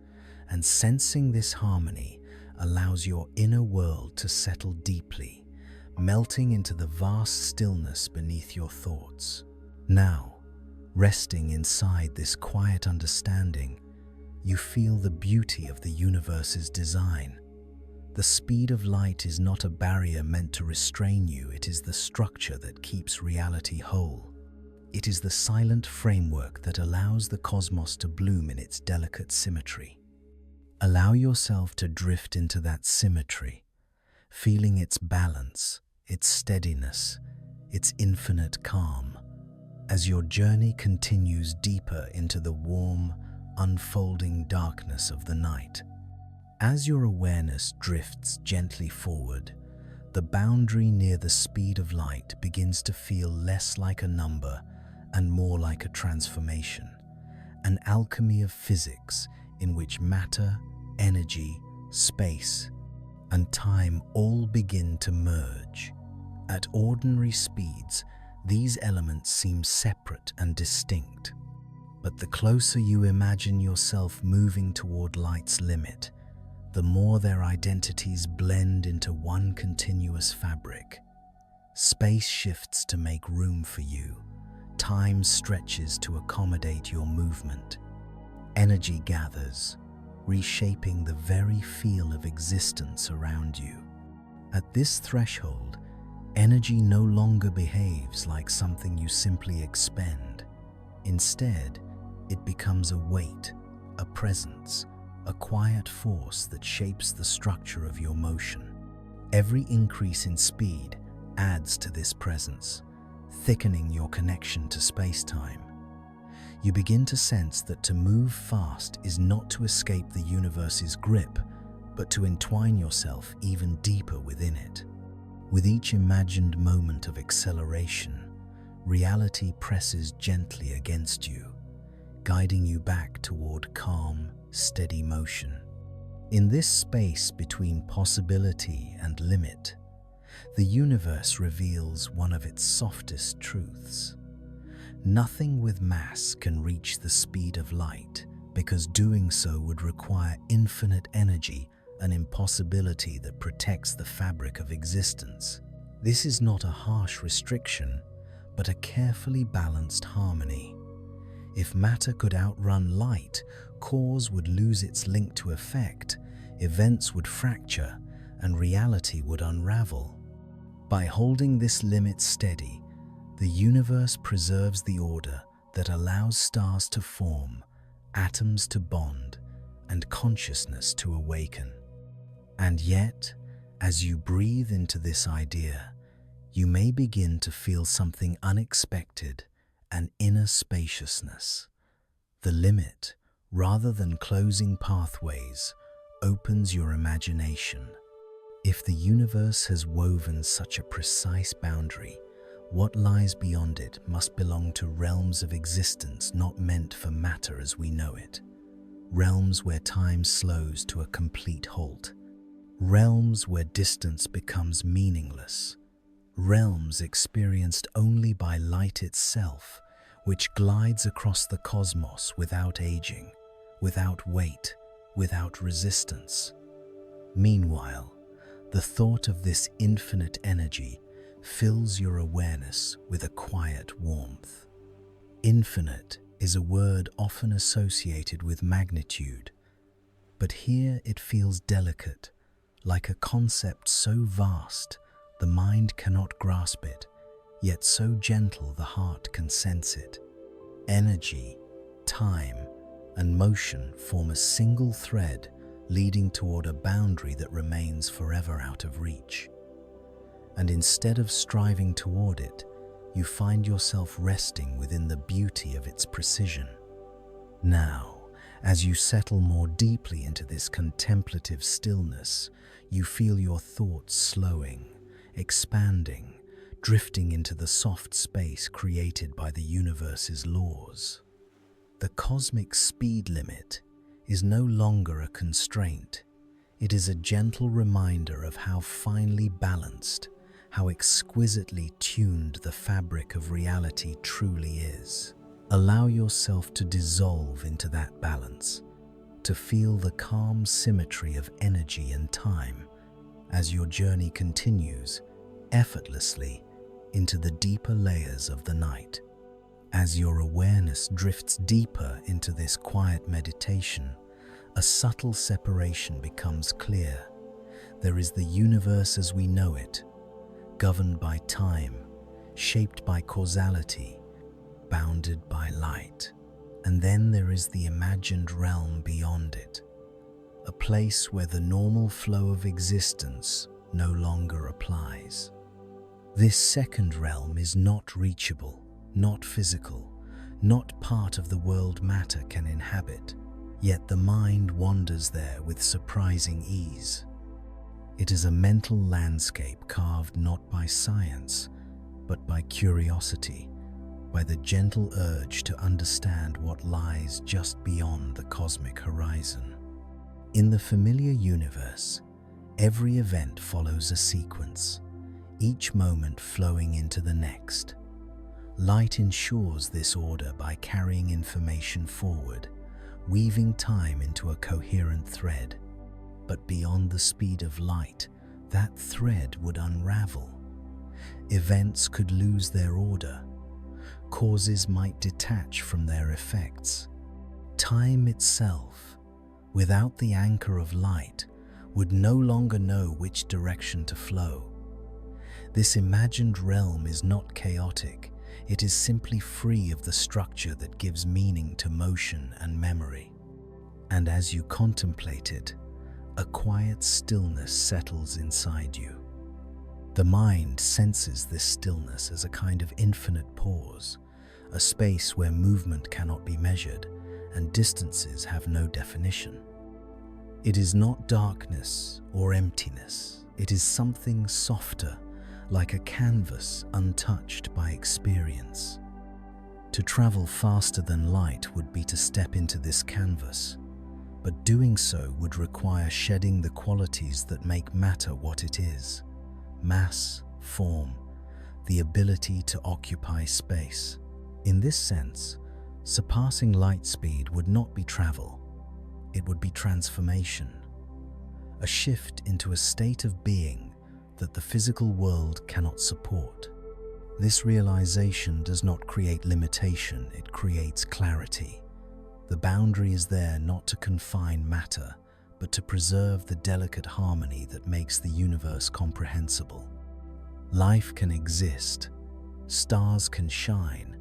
and sensing this harmony allows your inner world to settle deeply, melting into the vast stillness beneath your thoughts. Now, resting inside this quiet understanding, you feel the beauty of the universe's design. The speed of light is not a barrier meant to restrain you, it is the structure that keeps reality whole. It is the silent framework that allows the cosmos to bloom in its delicate symmetry. Allow yourself to drift into that symmetry, feeling its balance, its steadiness, its infinite calm, as your journey continues deeper into the warm, unfolding darkness of the night. As your awareness drifts gently forward, the boundary near the speed of light begins to feel less like a number and more like a transformation, an alchemy of physics in which matter, energy, space, and time all begin to merge. At ordinary speeds, these elements seem separate and distinct. But the closer you imagine yourself moving toward light's limit, the more their identities blend into one continuous fabric. Space shifts to make room for you. Time stretches to accommodate your movement. Energy gathers, reshaping the very feel of existence around you. At this threshold, energy no longer behaves like something you simply expend. Instead, it becomes a weight, a presence, a quiet force that shapes the structure of your motion. Every increase in speed adds to this presence, thickening your connection to space-time. You begin to sense that to move fast is not to escape the universe's grip, but to entwine yourself even deeper within it. With each imagined moment of acceleration, reality presses gently against you, guiding you back toward calm, steady motion. In this space between possibility and limit, the universe reveals one of its softest truths. Nothing with mass can reach the speed of light, because doing so would require infinite energy, an impossibility that protects the fabric of existence. This is not a harsh restriction, but a carefully balanced harmony. If matter could outrun light, cause would lose its link to effect, events would fracture, and reality would unravel. By holding this limit steady, the universe preserves the order that allows stars to form, atoms to bond, and consciousness to awaken. And yet, as you breathe into this idea, you may begin to feel something unexpected, an inner spaciousness. The limit, rather than closing pathways, opens your imagination. If the universe has woven such a precise boundary, what lies beyond it must belong to realms of existence not meant for matter as we know it. Realms where time slows to a complete halt. Realms where distance becomes meaningless. Realms experienced only by light itself, which glides across the cosmos without aging, without weight, without resistance. Meanwhile, the thought of this infinite energy fills your awareness with a quiet warmth. Infinite is a word often associated with magnitude, but here it feels delicate, like a concept so vast the mind cannot grasp it, yet so gentle the heart can sense it. Energy, time, and motion form a single thread leading toward a boundary that remains forever out of reach. And instead of striving toward it, you find yourself resting within the beauty of its precision. Now, as you settle more deeply into this contemplative stillness, you feel your thoughts slowing, expanding, drifting into the soft space created by the universe's laws. The cosmic speed limit is no longer a constraint. It is a gentle reminder of how finely balanced, how exquisitely tuned the fabric of reality truly is. Allow yourself to dissolve into that balance, to feel the calm symmetry of energy and time as your journey continues effortlessly into the deeper layers of the night. As your awareness drifts deeper into this quiet meditation, a subtle separation becomes clear. There is the universe as we know it, governed by time, shaped by causality, bounded by light. And then there is the imagined realm beyond it, a place where the normal flow of existence no longer applies. This second realm is not reachable, not physical, not part of the world matter can inhabit, yet the mind wanders there with surprising ease. It is a mental landscape carved not by science, but by curiosity, by the gentle urge to understand what lies just beyond the cosmic horizon. In the familiar universe, every event follows a sequence, each moment flowing into the next. Light ensures this order by carrying information forward, weaving time into a coherent thread. But beyond the speed of light, that thread would unravel. Events could lose their order. Causes might detach from their effects. Time itself, without the anchor of light, would no longer know which direction to flow. This imagined realm is not chaotic. It is simply free of the structure that gives meaning to motion and memory. And as you contemplate it, a quiet stillness settles inside you. The mind senses this stillness as a kind of infinite pause, a space where movement cannot be measured and distances have no definition. It is not darkness or emptiness. It is something softer, like a canvas untouched by experience. To travel faster than light would be to step into this canvas, but doing so would require shedding the qualities that make matter what it is: mass, form, the ability to occupy space. In this sense, surpassing light speed would not be travel, it would be transformation, a shift into a state of being that the physical world cannot support. This realization does not create limitation, it creates clarity. The boundary is there not to confine matter, but to preserve the delicate harmony that makes the universe comprehensible. Life can exist, stars can shine,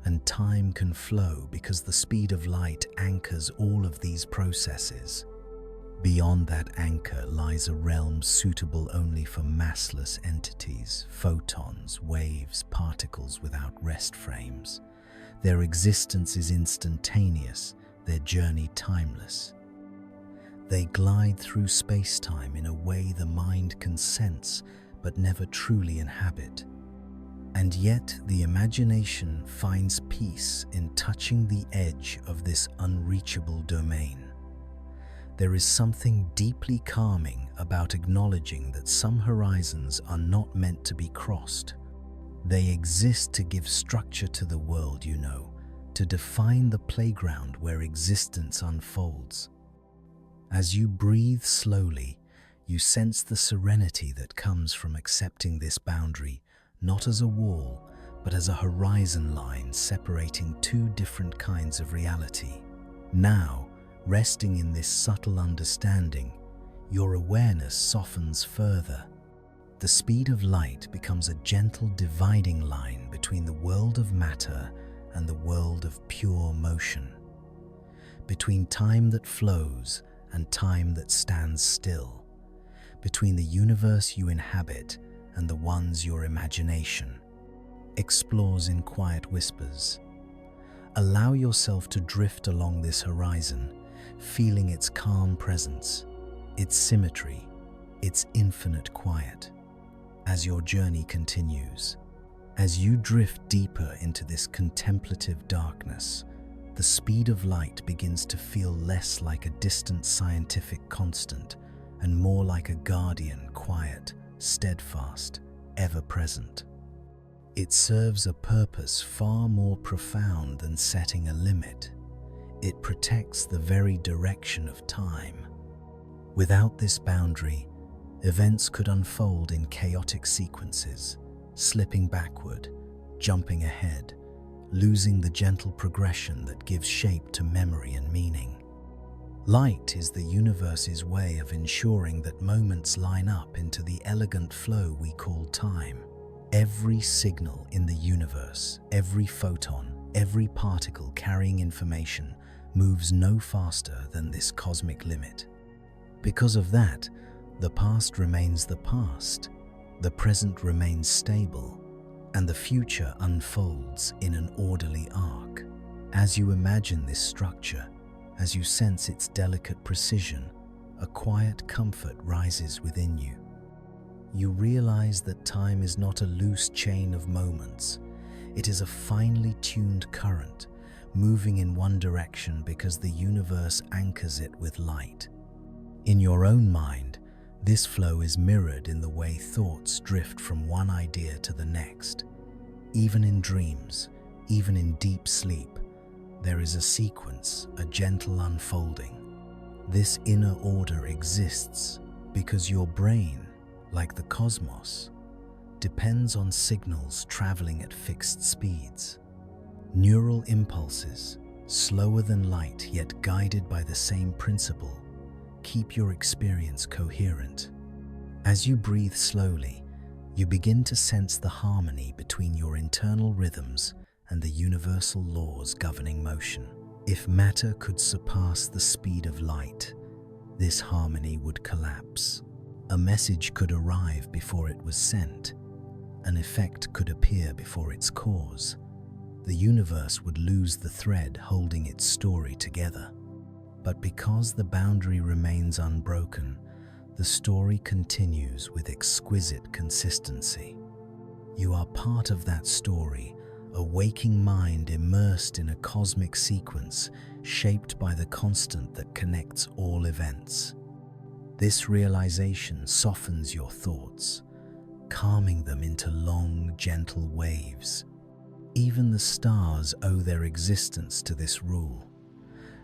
and time can flow because the speed of light anchors all of these processes. Beyond that anchor lies a realm suitable only for massless entities, photons, waves, particles without rest frames. Their existence is instantaneous, their journey timeless. They glide through space-time in a way the mind can sense but never truly inhabit. And yet the imagination finds peace in touching the edge of this unreachable domain. There is something deeply calming about acknowledging that some horizons are not meant to be crossed. They exist to give structure to the world, to define the playground where existence unfolds. As you breathe slowly, you sense the serenity that comes from accepting this boundary, not as a wall, but as a horizon line separating two different kinds of reality. Now, resting in this subtle understanding, your awareness softens further. The speed of light becomes a gentle dividing line between the world of matter and the world of pure motion, between time that flows and time that stands still, between the universe you inhabit and the ones your imagination explores in quiet whispers. Allow yourself to drift along this horizon, feeling its calm presence, its symmetry, its infinite quiet. As your journey continues, as you drift deeper into this contemplative darkness, the speed of light begins to feel less like a distant scientific constant and more like a guardian, quiet, steadfast, ever-present. It serves a purpose far more profound than setting a limit. It protects the very direction of time. Without this boundary, events could unfold in chaotic sequences, slipping backward, jumping ahead, losing the gentle progression that gives shape to memory and meaning. Light is the universe's way of ensuring that moments line up into the elegant flow we call time. Every signal in the universe, every photon, every particle carrying information moves no faster than this cosmic limit. Because of that, the past remains the past, the present remains stable, and the future unfolds in an orderly arc. As you imagine this structure, as you sense its delicate precision, a quiet comfort rises within you. You realize that time is not a loose chain of moments. It is a finely tuned current, moving in one direction because the universe anchors it with light. In your own mind, this flow is mirrored in the way thoughts drift from one idea to the next. Even in dreams, even in deep sleep, there is a sequence, a gentle unfolding. This inner order exists because your brain, like the cosmos, depends on signals traveling at fixed speeds. Neural impulses, slower than light yet guided by the same principle, keep your experience coherent. As you breathe slowly, you begin to sense the harmony between your internal rhythms and the universal laws governing motion. If matter could surpass the speed of light, this harmony would collapse. A message could arrive before it was sent. An effect could appear before its cause. The universe would lose the thread holding its story together. But because the boundary remains unbroken, the story continues with exquisite consistency. You are part of that story, a waking mind immersed in a cosmic sequence shaped by the constant that connects all events. This realization softens your thoughts, calming them into long, gentle waves. Even the stars owe their existence to this rule.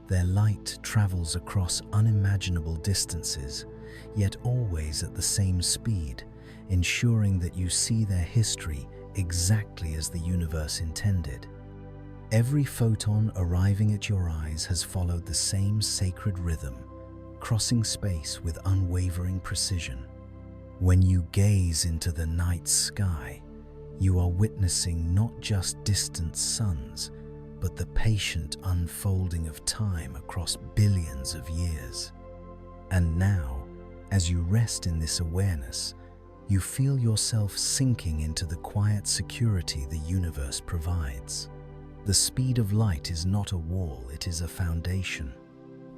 Their light travels across unimaginable distances, yet always at the same speed, ensuring that you see their history exactly as the universe intended. Every photon arriving at your eyes has followed the same sacred rhythm, crossing space with unwavering precision. When you gaze into the night sky, you are witnessing not just distant suns, but the patient unfolding of time across billions of years. And now, as you rest in this awareness, you feel yourself sinking into the quiet security the universe provides. The speed of light is not a wall, it is a foundation.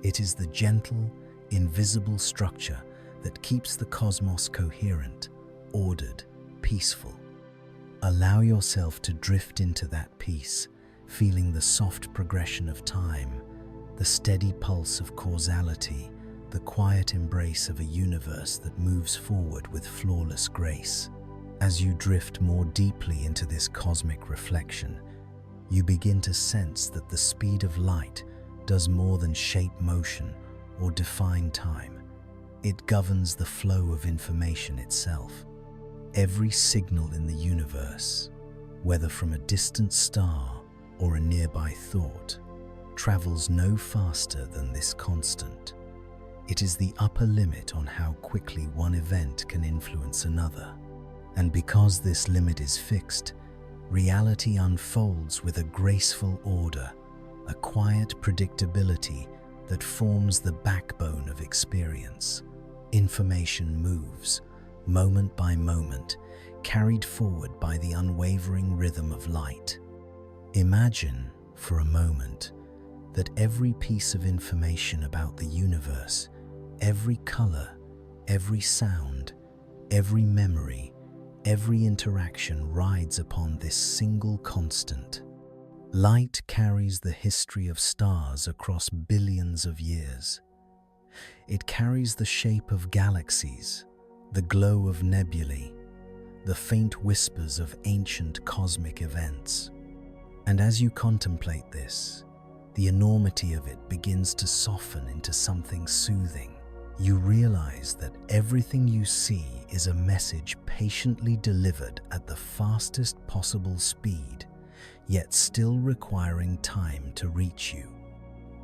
It is the gentle, invisible structure that keeps the cosmos coherent, ordered, peaceful. Allow yourself to drift into that peace, feeling the soft progression of time, the steady pulse of causality, the quiet embrace of a universe that moves forward with flawless grace. As you drift more deeply into this cosmic reflection, you begin to sense that the speed of light does more than shape motion or define time. It governs the flow of information itself. Every signal in the universe, whether from a distant star or a nearby thought, travels no faster than this constant. It is the upper limit on how quickly one event can influence another. And because this limit is fixed, reality unfolds with a graceful order, a quiet predictability that forms the backbone of experience. Information moves, moment by moment, carried forward by the unwavering rhythm of light. Imagine, for a moment, that every piece of information about the universe, every color, every sound, every memory, every interaction rides upon this single constant. Light carries the history of stars across billions of years. It carries the shape of galaxies, the glow of nebulae, the faint whispers of ancient cosmic events. And as you contemplate this, the enormity of it begins to soften into something soothing. You realize that everything you see is a message patiently delivered at the fastest possible speed, yet still requiring time to reach you.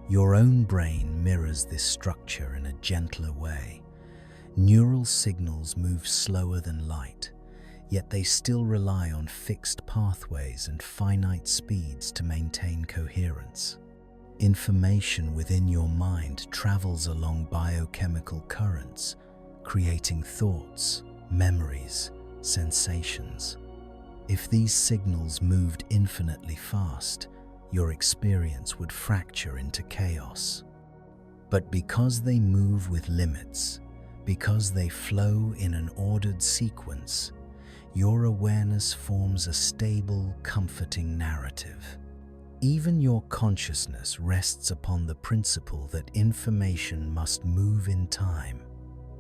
Your own brain mirrors this structure in a gentler way. Neural signals move slower than light, yet they still rely on fixed pathways and finite speeds to maintain coherence. Information within your mind travels along biochemical currents, creating thoughts, memories, sensations. If these signals moved infinitely fast, your experience would fracture into chaos. But because they move with limits, because they flow in an ordered sequence, your awareness forms a stable, comforting narrative. Even your consciousness rests upon the principle that information must move in time.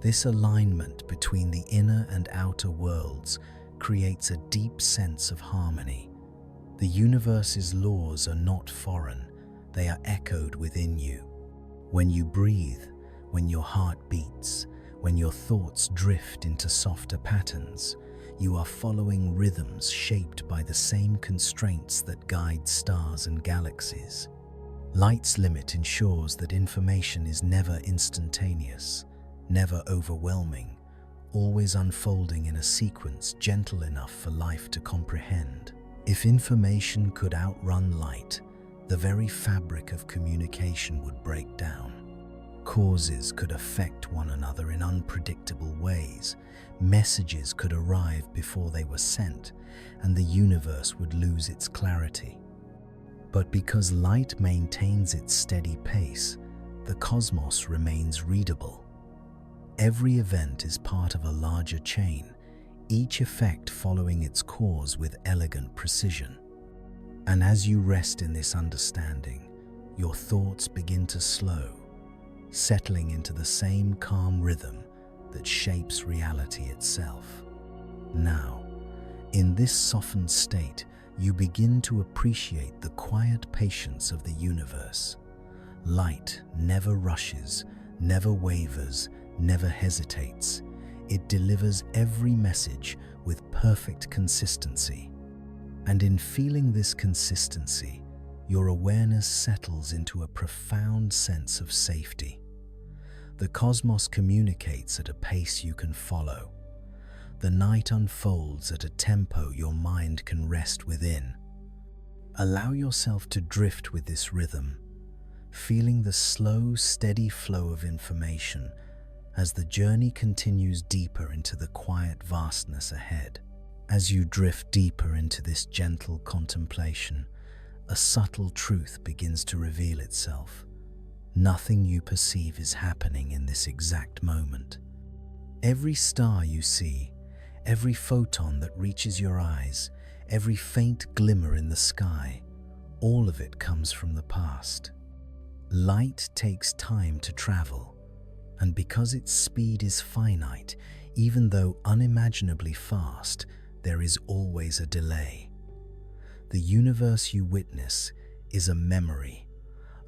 This alignment between the inner and outer worlds creates a deep sense of harmony. The universe's laws are not foreign, they are echoed within you. When you breathe, when your heart beats, when your thoughts drift into softer patterns, you are following rhythms shaped by the same constraints that guide stars and galaxies. Light's limit ensures that information is never instantaneous, never overwhelming, always unfolding in a sequence gentle enough for life to comprehend. If information could outrun light, the very fabric of communication would break down. Causes could affect one another in unpredictable ways. Messages could arrive before they were sent, and the universe would lose its clarity. But because light maintains its steady pace, the cosmos remains readable. Every event is part of a larger chain, each effect following its cause with elegant precision. And as you rest in this understanding, your thoughts begin to slow, settling into the same calm rhythm that shapes reality itself. Now, in this softened state, you begin to appreciate the quiet patience of the universe. Light never rushes, never wavers, never hesitates. It delivers every message with perfect consistency. And in feeling this consistency, your awareness settles into a profound sense of safety. The cosmos communicates at a pace you can follow. The night unfolds at a tempo your mind can rest within. Allow yourself to drift with this rhythm, feeling the slow, steady flow of information as the journey continues deeper into the quiet vastness ahead. As you drift deeper into this gentle contemplation, a subtle truth begins to reveal itself. Nothing you perceive is happening in this exact moment. Every star you see, every photon that reaches your eyes, every faint glimmer in the sky, all of it comes from the past. Light takes time to travel, and because its speed is finite, even though unimaginably fast, there is always a delay. The universe you witness is a memory,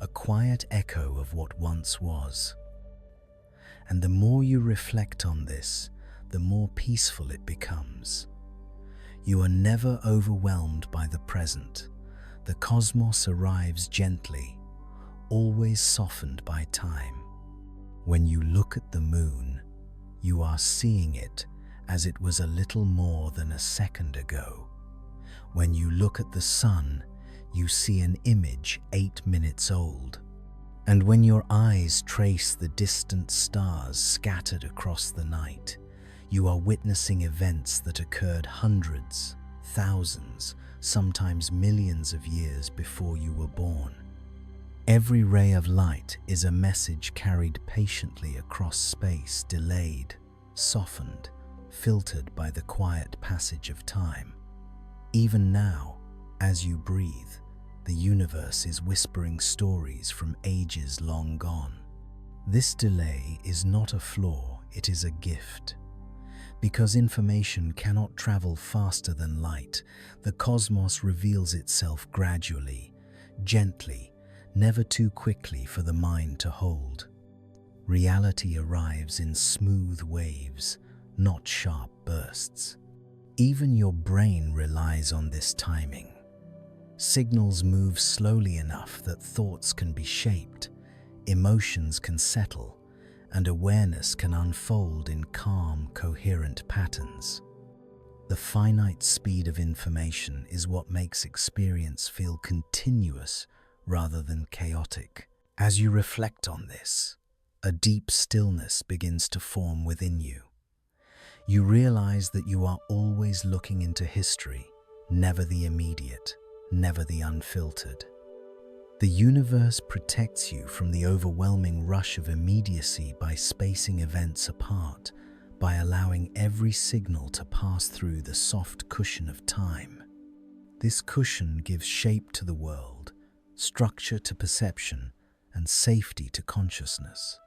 a quiet echo of what once was. And the more you reflect on this, the more peaceful it becomes. You are never overwhelmed by the present. The cosmos arrives gently, always softened by time. When you look at the moon, you are seeing it as it was a little more than a second ago. When you look at the sun, you see an image 8 minutes old. And when your eyes trace the distant stars scattered across the night, you are witnessing events that occurred hundreds, thousands, sometimes millions of years before you were born. Every ray of light is a message carried patiently across space, delayed, softened, filtered by the quiet passage of time. Even now, as you breathe, the universe is whispering stories from ages long gone. This delay is not a flaw, it is a gift. Because information cannot travel faster than light, the cosmos reveals itself gradually, gently, never too quickly for the mind to hold. Reality arrives in smooth waves, not sharp bursts. Even your brain relies on this timing. Signals move slowly enough that thoughts can be shaped, emotions can settle, and awareness can unfold in calm, coherent patterns. The finite speed of information is what makes experience feel continuous rather than chaotic. As you reflect on this, a deep stillness begins to form within you. You realize that you are always looking into history, never the immediate, never the unfiltered. The universe protects you from the overwhelming rush of immediacy by spacing events apart, by allowing every signal to pass through the soft cushion of time. This cushion gives shape to the world, structure to perception, and safety to consciousness.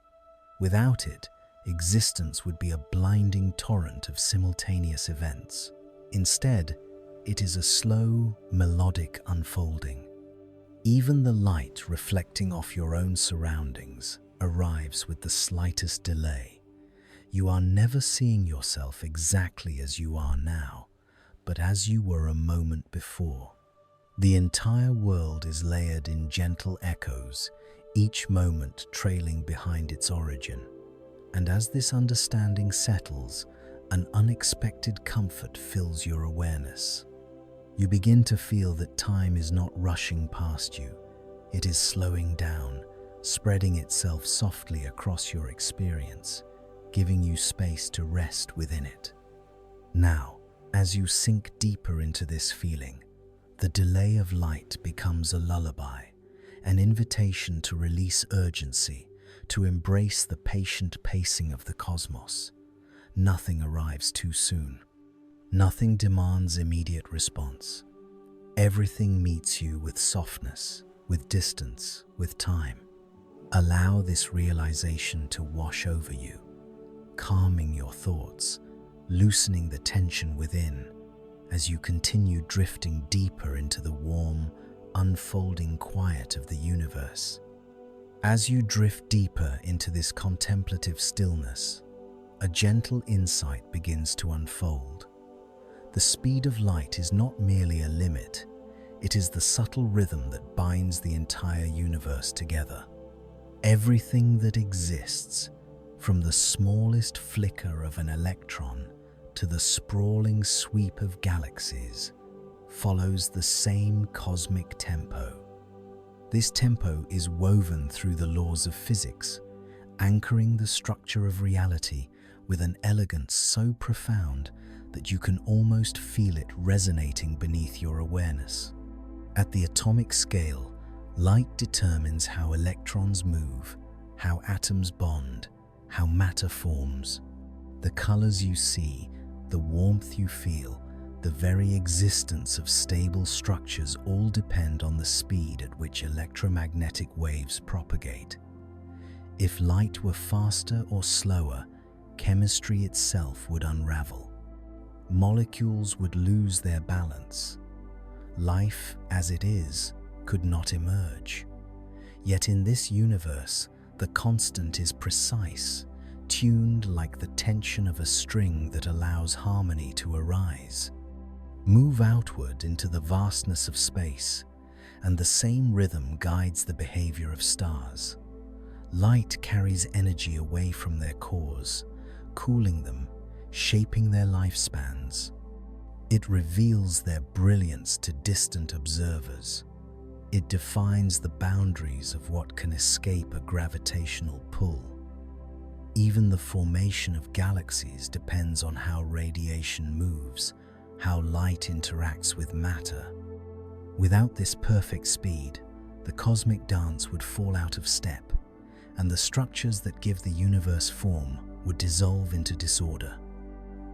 Without it, existence would be a blinding torrent of simultaneous events. Instead, it is a slow, melodic unfolding. Even the light reflecting off your own surroundings arrives with the slightest delay. You are never seeing yourself exactly as you are now, but as you were a moment before. The entire world is layered in gentle echoes, each moment trailing behind its origin. And as this understanding settles, an unexpected comfort fills your awareness. You begin to feel that time is not rushing past you. It is slowing down, spreading itself softly across your experience, giving you space to rest within it. Now, as you sink deeper into this feeling, the delay of light becomes a lullaby, an invitation to release urgency, to embrace the patient pacing of the cosmos. Nothing arrives too soon. Nothing demands immediate response. Everything meets you with softness, with distance, with time. Allow this realization to wash over you, calming your thoughts, loosening the tension within as you continue drifting deeper into the warm, unfolding quiet of the universe. As you drift deeper into this contemplative stillness, a gentle insight begins to unfold. The speed of light is not merely a limit, it is the subtle rhythm that binds the entire universe together. Everything that exists, from the smallest flicker of an electron to the sprawling sweep of galaxies, follows the same cosmic tempo. This tempo is woven through the laws of physics, anchoring the structure of reality with an elegance so profound that you can almost feel it resonating beneath your awareness. At the atomic scale, light determines how electrons move, how atoms bond, how matter forms. The colors you see, the warmth you feel, the very existence of stable structures all depend on the speed at which electromagnetic waves propagate. If light were faster or slower, chemistry itself would unravel. Molecules would lose their balance. Life, as it is, could not emerge. Yet in this universe, the constant is precise, tuned like the tension of a string that allows harmony to arise. Move outward into the vastness of space, and the same rhythm guides the behavior of stars. Light carries energy away from their cores, cooling them, shaping their lifespans. It reveals their brilliance to distant observers. It defines the boundaries of what can escape a gravitational pull. Even the formation of galaxies depends on how radiation moves, how light interacts with matter. Without this perfect speed, the cosmic dance would fall out of step, and the structures that give the universe form would dissolve into disorder.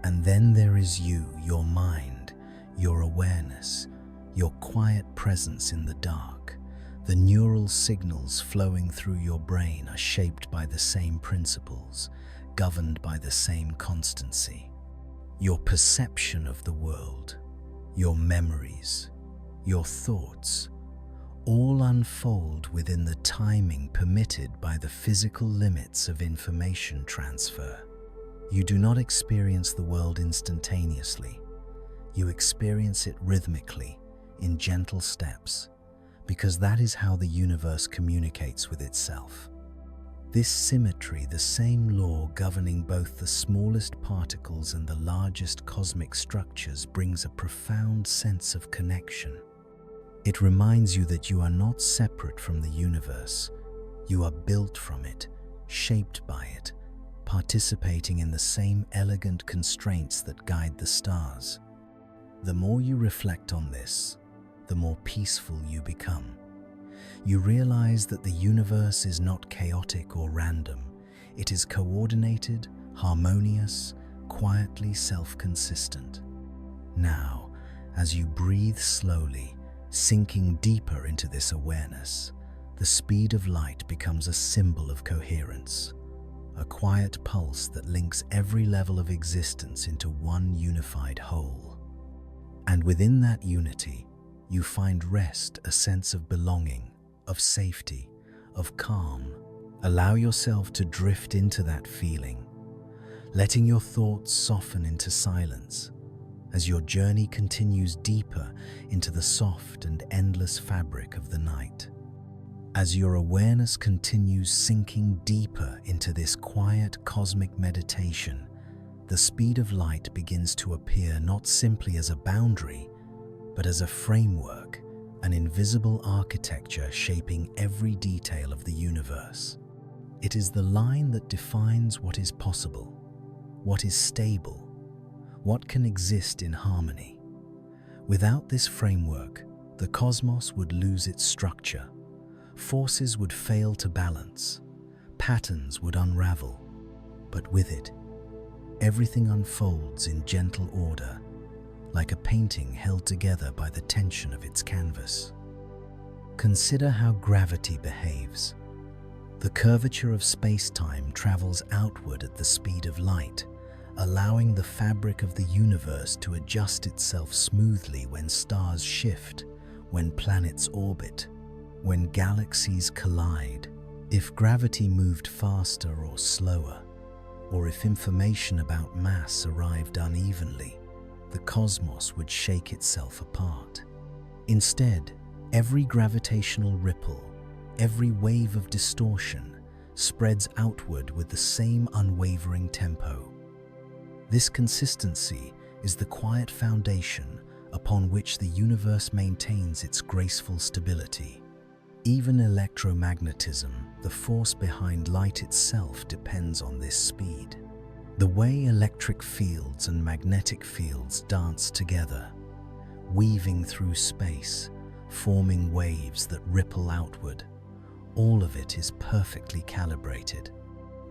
And then there is you, your mind, your awareness, your quiet presence in the dark. The neural signals flowing through your brain are shaped by the same principles, governed by the same constancy. Your perception of the world, your memories, your thoughts, all unfold within the timing permitted by the physical limits of information transfer. You do not experience the world instantaneously. You experience it rhythmically, in gentle steps, because that is how the universe communicates with itself. This symmetry, the same law governing both the smallest particles and the largest cosmic structures, brings a profound sense of connection. It reminds you that you are not separate from the universe. You are built from it, shaped by it, participating in the same elegant constraints that guide the stars. The more you reflect on this, the more peaceful you become. You realize that the universe is not chaotic or random. It is coordinated, harmonious, quietly self-consistent. Now, as you breathe slowly, sinking deeper into this awareness, the speed of light becomes a symbol of coherence, a quiet pulse that links every level of existence into one unified whole. And within that unity, you find rest, a sense of belonging, of safety, of calm. Allow yourself to drift into that feeling, letting your thoughts soften into silence as your journey continues deeper into the soft and endless fabric of the night. As your awareness continues sinking deeper into this quiet cosmic meditation, the speed of light begins to appear not simply as a boundary, but as a framework, an invisible architecture shaping every detail of the universe. It is the line that defines what is possible, what is stable, what can exist in harmony. Without this framework, the cosmos would lose its structure, forces would fail to balance, patterns would unravel, but with it, everything unfolds in gentle order, like a painting held together by the tension of its canvas. Consider how gravity behaves. The curvature of space-time travels outward at the speed of light, allowing the fabric of the universe to adjust itself smoothly when stars shift, when planets orbit, when galaxies collide. If gravity moved faster or slower, or if information about mass arrived unevenly, the cosmos would shake itself apart. Instead, every gravitational ripple, every wave of distortion spreads outward with the same unwavering tempo. This consistency is the quiet foundation upon which the universe maintains its graceful stability. Even electromagnetism, the force behind light itself, depends on this speed. The way electric fields and magnetic fields dance together, weaving through space, forming waves that ripple outward, all of it is perfectly calibrated.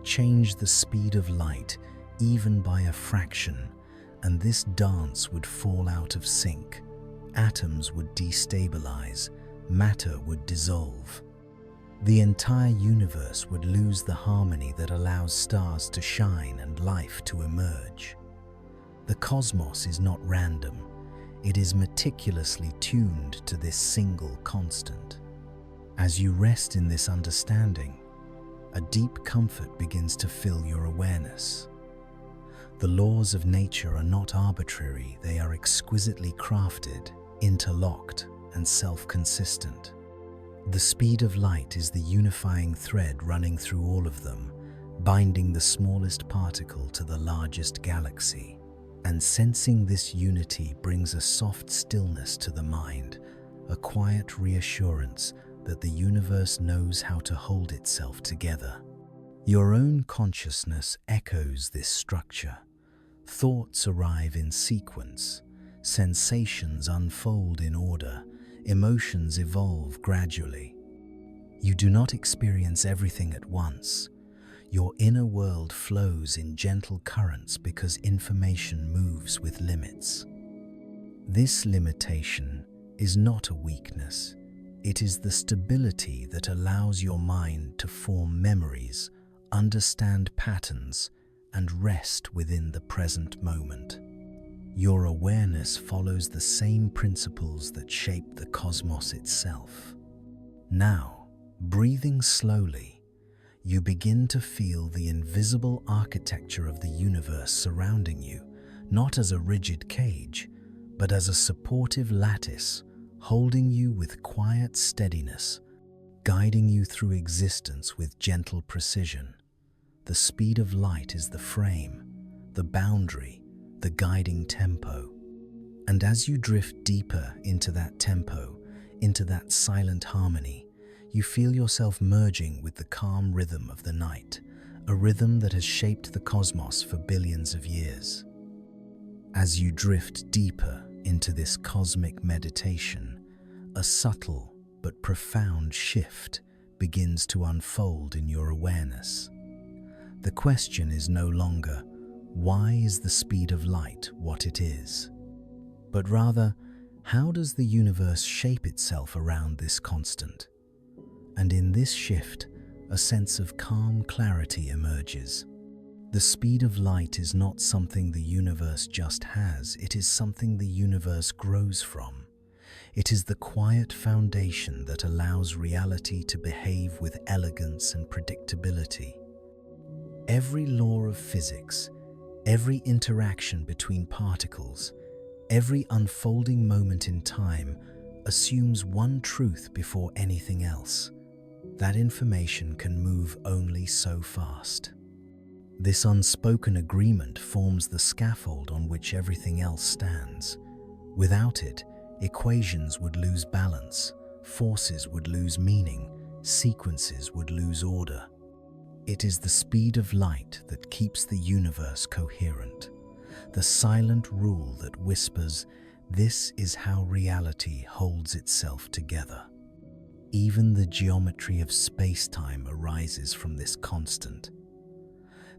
Change the speed of light even by a fraction, and this dance would fall out of sync. Atoms would destabilize, matter would dissolve. The entire universe would lose the harmony that allows stars to shine and life to emerge. The cosmos is not random, it is meticulously tuned to this single constant. As you rest in this understanding, a deep comfort begins to fill your awareness. The laws of nature are not arbitrary, they are exquisitely crafted, interlocked, and self-consistent. The speed of light is the unifying thread running through all of them, binding the smallest particle to the largest galaxy. And sensing this unity brings a soft stillness to the mind, a quiet reassurance that the universe knows how to hold itself together. Your own consciousness echoes this structure. Thoughts arrive in sequence, sensations unfold in order, emotions evolve gradually. You do not experience everything at once. Your inner world flows in gentle currents because information moves with limits. This limitation is not a weakness. It is the stability that allows your mind to form memories, understand patterns, and rest within the present moment. Your awareness follows the same principles that shape the cosmos itself. Now, breathing slowly, you begin to feel the invisible architecture of the universe surrounding you, not as a rigid cage, but as a supportive lattice, holding you with quiet steadiness, guiding you through existence with gentle precision. The speed of light is the frame, the boundary, the guiding tempo. And as you drift deeper into that tempo, into that silent harmony, you feel yourself merging with the calm rhythm of the night, a rhythm that has shaped the cosmos for billions of years. As you drift deeper into this cosmic meditation, a subtle but profound shift begins to unfold in your awareness. The question is no longer, why is the speed of light what it is? But rather, how does the universe shape itself around this constant? And in this shift, a sense of calm clarity emerges. The speed of light is not something the universe just has, it is something the universe grows from. It is the quiet foundation that allows reality to behave with elegance and predictability. Every law of physics, every interaction between particles, every unfolding moment in time assumes one truth before anything else. That information can move only so fast. This unspoken agreement forms the scaffold on which everything else stands. Without it, equations would lose balance, forces would lose meaning, sequences would lose order. It is the speed of light that keeps the universe coherent, the silent rule that whispers, "This is how reality holds itself together." Even the geometry of space-time arises from this constant.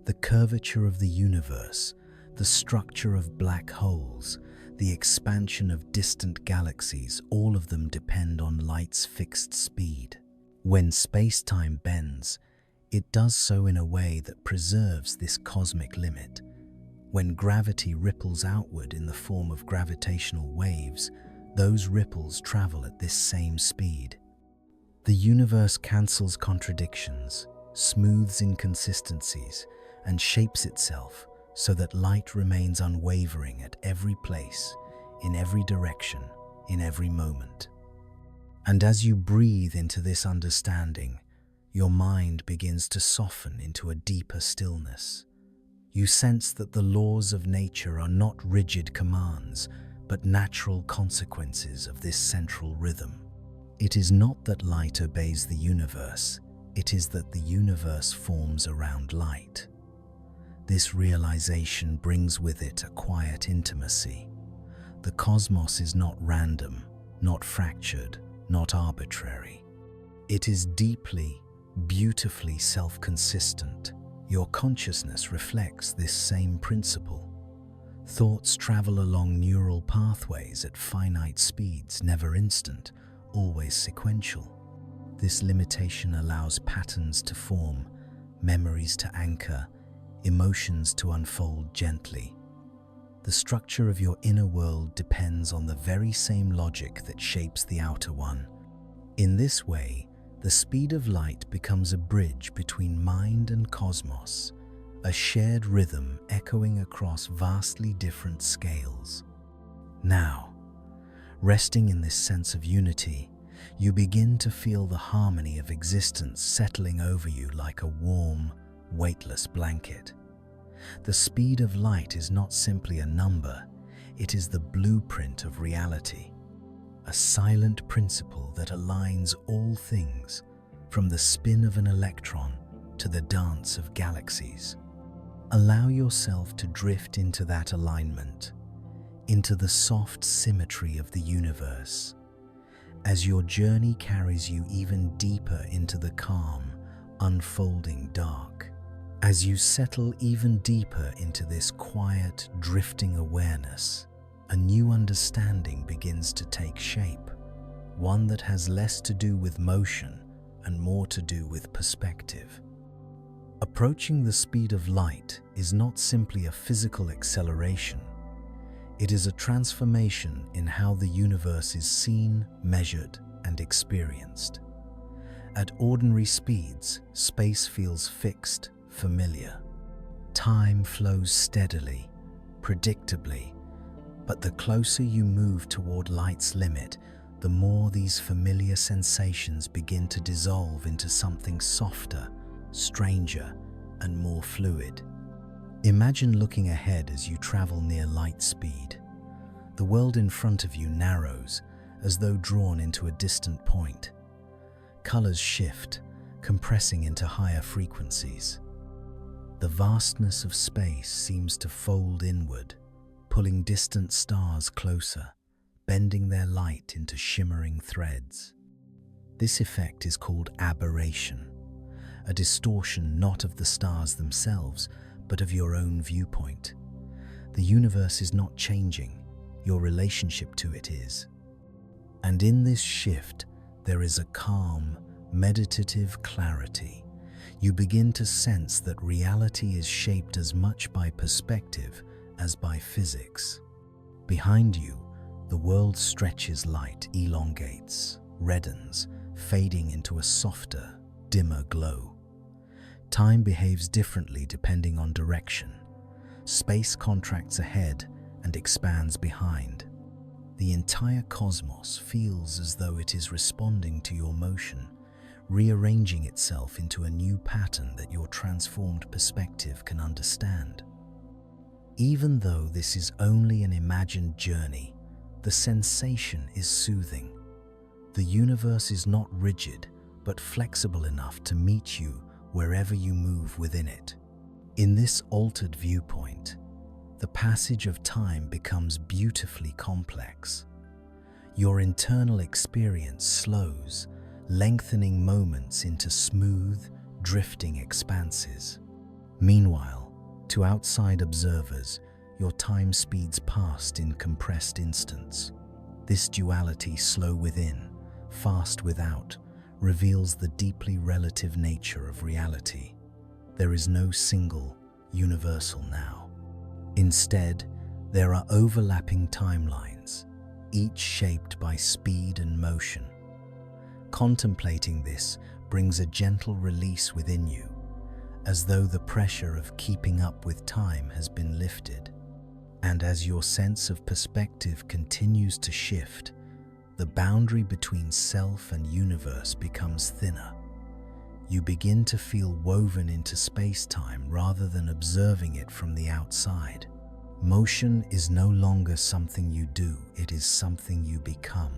The curvature of the universe, the structure of black holes, the expansion of distant galaxies, all of them depend on light's fixed speed. When space-time bends, it does so in a way that preserves this cosmic limit. When gravity ripples outward in the form of gravitational waves, those ripples travel at this same speed. The universe cancels contradictions, smooths inconsistencies, and shapes itself so that light remains unwavering at every place, in every direction, in every moment. And as you breathe into this understanding, your mind begins to soften into a deeper stillness. You sense that the laws of nature are not rigid commands, but natural consequences of this central rhythm. It is not that light obeys the universe, it is that the universe forms around light. This realization brings with it a quiet intimacy. The cosmos is not random, not fractured, not arbitrary. It is deeply, beautifully self-consistent. Your consciousness reflects this same principle. Thoughts travel along neural pathways at finite speeds, never instant, always sequential. This limitation allows patterns to form, memories to anchor, emotions to unfold gently. The structure of your inner world depends on the very same logic that shapes the outer one. In this way, the speed of light becomes a bridge between mind and cosmos, a shared rhythm echoing across vastly different scales. Now, resting in this sense of unity, you begin to feel the harmony of existence settling over you like a warm, weightless blanket. The speed of light is not simply a number, it is the blueprint of reality, a silent principle that aligns all things, from the spin of an electron to the dance of galaxies. Allow yourself to drift into that alignment, into the soft symmetry of the universe, as your journey carries you even deeper into the calm, unfolding dark. As you settle even deeper into this quiet, drifting awareness, a new understanding begins to take shape, one that has less to do with motion and more to do with perspective. Approaching the speed of light is not simply a physical acceleration. It is a transformation in how the universe is seen, measured, and experienced. At ordinary speeds, space feels fixed, familiar. Time flows steadily, predictably, but the closer you move toward light's limit, the more these familiar sensations begin to dissolve into something softer, stranger, and more fluid. Imagine looking ahead as you travel near light speed. The world in front of you narrows, as though drawn into a distant point. Colors shift, compressing into higher frequencies. The vastness of space seems to fold inward, pulling distant stars closer, bending their light into shimmering threads. This effect is called aberration, a distortion not of the stars themselves, but of your own viewpoint. The universe is not changing, your relationship to it is. And in this shift, there is a calm, meditative clarity. You begin to sense that reality is shaped as much by perspective as by physics. Behind you, the world stretches light, elongates, reddens, fading into a softer, dimmer glow. Time behaves differently depending on direction. Space contracts ahead and expands behind. The entire cosmos feels as though it is responding to your motion, rearranging itself into a new pattern that your transformed perspective can understand. Even though this is only an imagined journey, the sensation is soothing. The universe is not rigid, but flexible enough to meet you wherever you move within it. In this altered viewpoint, the passage of time becomes beautifully complex. Your internal experience slows, lengthening moments into smooth, drifting expanses. Meanwhile, to outside observers, your time speeds past in compressed instants. This duality, slow within, fast without, reveals the deeply relative nature of reality. There is no single, universal now. Instead, there are overlapping timelines, each shaped by speed and motion. Contemplating this brings a gentle release within you, as though the pressure of keeping up with time has been lifted. And as your sense of perspective continues to shift, the boundary between self and universe becomes thinner. You begin to feel woven into space-time rather than observing it from the outside. Motion is no longer something you do, it is something you become.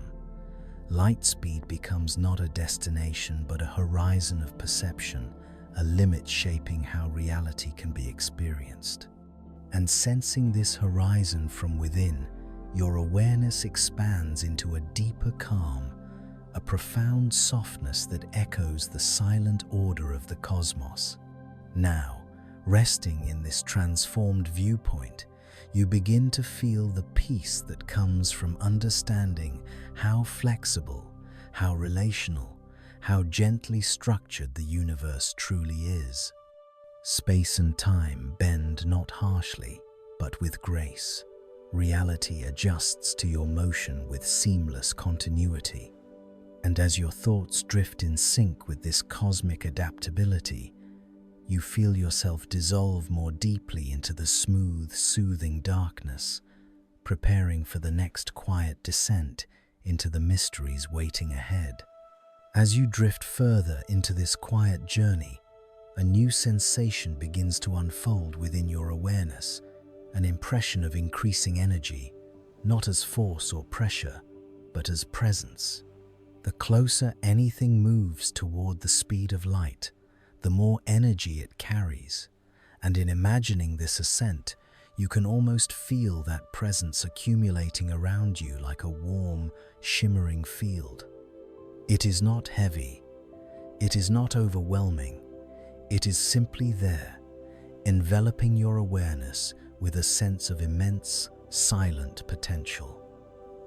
Light speed becomes not a destination but a horizon of perception, a limit shaping how reality can be experienced. And sensing this horizon from within, your awareness expands into a deeper calm, a profound softness that echoes the silent order of the cosmos. Now, resting in this transformed viewpoint, you begin to feel the peace that comes from understanding how flexible, how relational, how gently structured the universe truly is. Space and time bend not harshly, but with grace. Reality adjusts to your motion with seamless continuity. And as your thoughts drift in sync with this cosmic adaptability, you feel yourself dissolve more deeply into the smooth, soothing darkness, preparing for the next quiet descent into the mysteries waiting ahead. As you drift further into this quiet journey, a new sensation begins to unfold within your awareness, an impression of increasing energy, not as force or pressure, but as presence. The closer anything moves toward the speed of light, the more energy it carries, and in imagining this ascent, you can almost feel that presence accumulating around you like a warm, shimmering field. It is not heavy, it is not overwhelming, it is simply there, enveloping your awareness with a sense of immense, silent potential.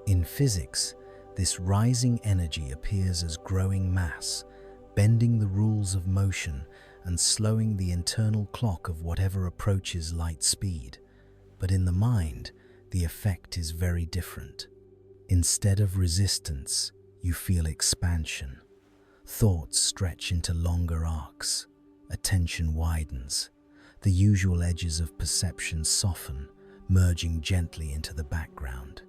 In physics, this rising energy appears as growing mass, bending the rules of motion and slowing the internal clock of whatever approaches light speed. But in the mind, the effect is very different. Instead of resistance, you feel expansion. Thoughts stretch into longer arcs, attention widens, the usual edges of perception soften, merging gently into the background.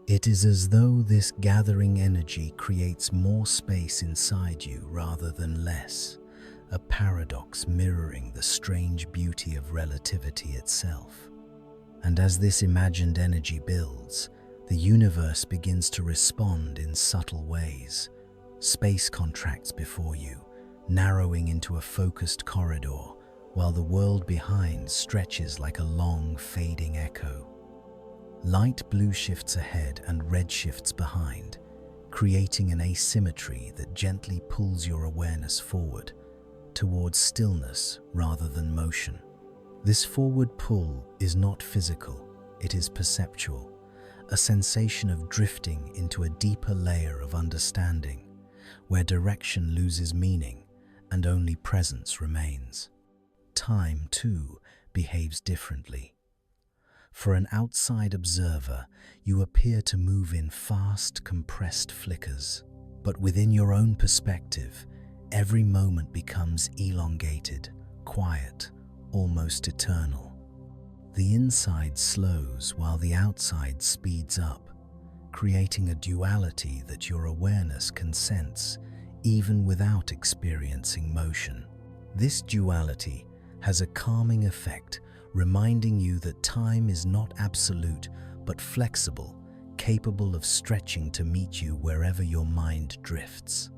It is as though this gathering energy creates more space inside you rather than less, a paradox mirroring the strange beauty of relativity itself. And as this imagined energy builds, the universe begins to respond in subtle ways. Space contracts before you, narrowing into a focused corridor, while the world behind stretches like a long, fading echo. Light blue shifts ahead and red shifts behind, creating an asymmetry that gently pulls your awareness forward, towards stillness rather than motion. This forward pull is not physical, it is perceptual, a sensation of drifting into a deeper layer of understanding, where direction loses meaning and only presence remains. Time, too, behaves differently. For an outside observer, you appear to move in fast, compressed flickers. But within your own perspective, every moment becomes elongated, quiet, almost eternal. The inside slows while the outside speeds up, creating a duality that your awareness can sense even without experiencing motion. This duality has a calming effect, reminding you that time is not absolute but flexible, capable of stretching to meet you wherever your mind drifts.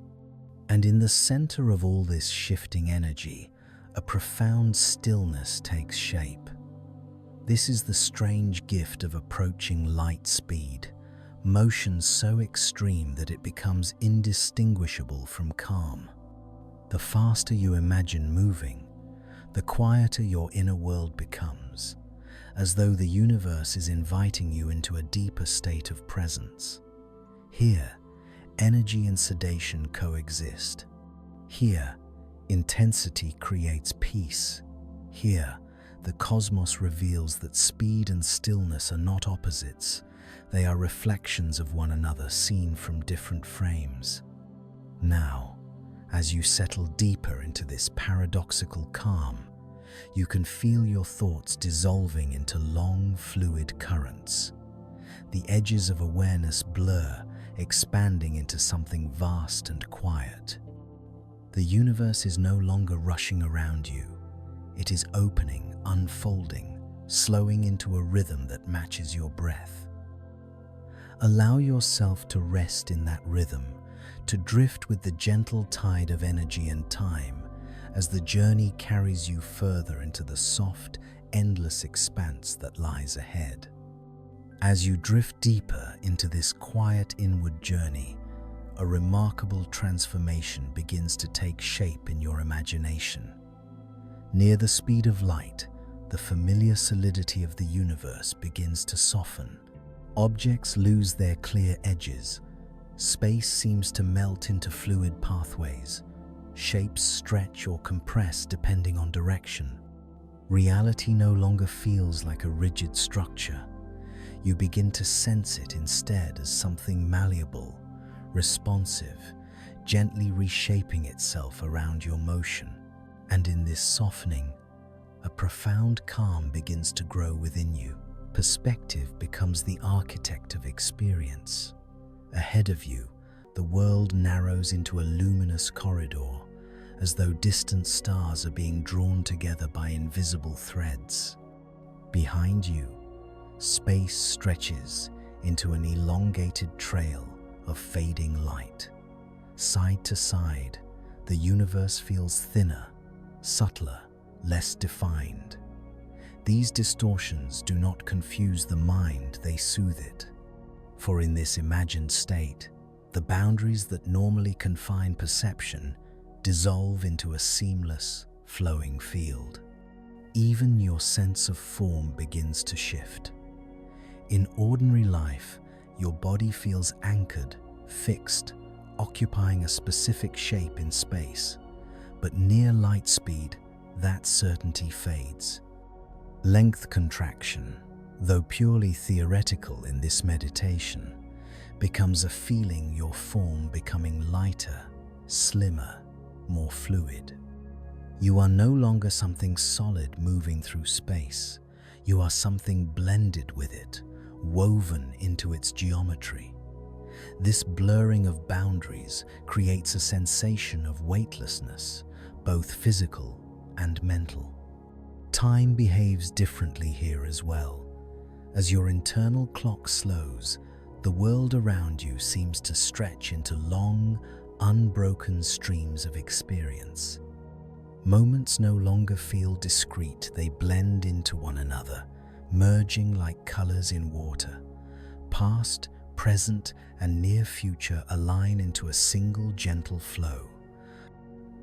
And in the center of all this shifting energy, a profound stillness takes shape. This is the strange gift of approaching light speed, motion so extreme that it becomes indistinguishable from calm. The faster you imagine moving, the quieter your inner world becomes, as though the universe is inviting you into a deeper state of presence. Here, energy and sedation coexist. Here, intensity creates peace. Here, the cosmos reveals that speed and stillness are not opposites. They are reflections of one another seen from different frames. Now, as you settle deeper into this paradoxical calm, you can feel your thoughts dissolving into long, fluid currents. The edges of awareness blur, expanding into something vast and quiet. The universe is no longer rushing around you. It is opening, unfolding, slowing into a rhythm that matches your breath. Allow yourself to rest in that rhythm, to drift with the gentle tide of energy and time as the journey carries you further into the soft, endless expanse that lies ahead. As you drift deeper into this quiet inward journey, a remarkable transformation begins to take shape in your imagination. Near the speed of light, the familiar solidity of the universe begins to soften. Objects lose their clear edges. Space seems to melt into fluid pathways. Shapes stretch or compress depending on direction. Reality no longer feels like a rigid structure. You begin to sense it instead as something malleable, responsive, gently reshaping itself around your motion. And in this softening, a profound calm begins to grow within you. Perspective becomes the architect of experience. Ahead of you, the world narrows into a luminous corridor, as though distant stars are being drawn together by invisible threads. Behind you, space stretches into an elongated trail of fading light. Side to side, the universe feels thinner, subtler, less defined. These distortions do not confuse the mind, they soothe it. For in this imagined state, the boundaries that normally confine perception dissolve into a seamless, flowing field. Even your sense of form begins to shift. In ordinary life, your body feels anchored, fixed, occupying a specific shape in space. But near light speed, that certainty fades. Length contraction, though purely theoretical in this meditation, becomes a feeling your form becoming lighter, slimmer, more fluid. You are no longer something solid moving through space. You are something blended with it, woven into its geometry. This blurring of boundaries creates a sensation of weightlessness, both physical and mental. Time behaves differently here as well. As your internal clock slows, the world around you seems to stretch into long, unbroken streams of experience. Moments no longer feel discrete, they blend into one another, merging like colors in water. Past, present, and near future align into a single gentle flow.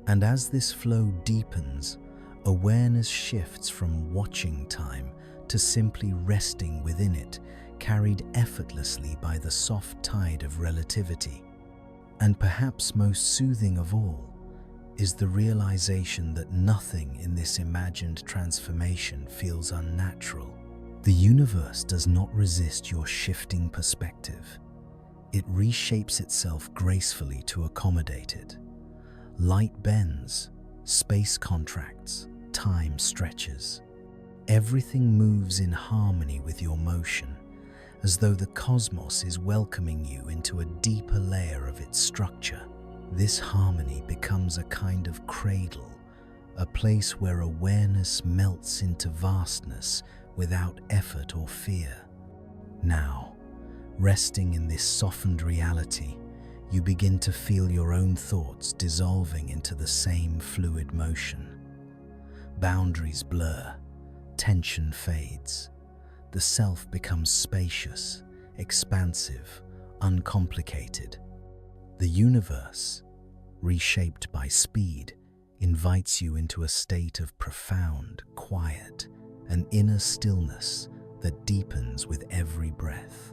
And as this flow deepens, awareness shifts from watching time to simply resting within it, carried effortlessly by the soft tide of relativity. And perhaps most soothing of all is the realization that nothing in this imagined transformation feels unnatural. The universe does not resist your shifting perspective. It reshapes itself gracefully to accommodate it. Light bends, space contracts, time stretches. Everything moves in harmony with your motion, as though the cosmos is welcoming you into a deeper layer of its structure. This harmony becomes a kind of cradle, a place where awareness melts into vastness without effort or fear. Now, resting in this softened reality, you begin to feel your own thoughts dissolving into the same fluid motion. Boundaries blur, tension fades. The self becomes spacious, expansive, uncomplicated. The universe, reshaped by speed, invites you into a state of profound, quiet, and inner stillness that deepens with every breath.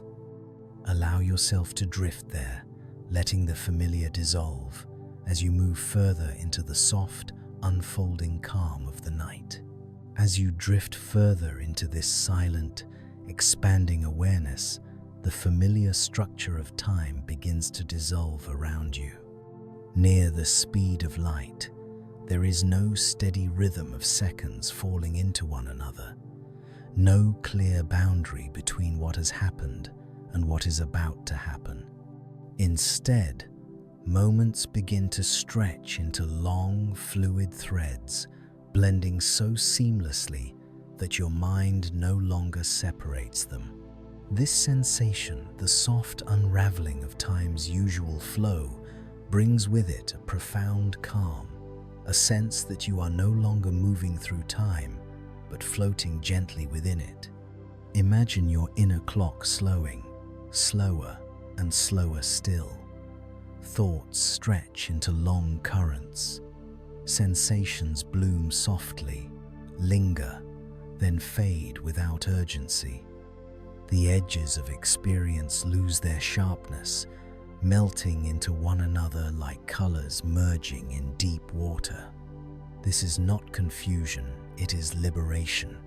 Allow yourself to drift there, letting the familiar dissolve as you move further into the soft, unfolding calm of the night. As you drift further into this silent, expanding awareness, the familiar structure of time begins to dissolve around you. Near the speed of light, there is no steady rhythm of seconds falling into one another, no clear boundary between what has happened and what is about to happen. Instead, moments begin to stretch into long, fluid threads, blending so seamlessly that your mind no longer separates them. This sensation, the soft unraveling of time's usual flow, brings with it a profound calm, a sense that you are no longer moving through time, but floating gently within it. Imagine your inner clock slowing, slower and slower still. Thoughts stretch into long currents. Sensations bloom softly, linger, then fade without urgency. The edges of experience lose their sharpness, melting into one another like colors merging in deep water. This is not confusion, it is liberation.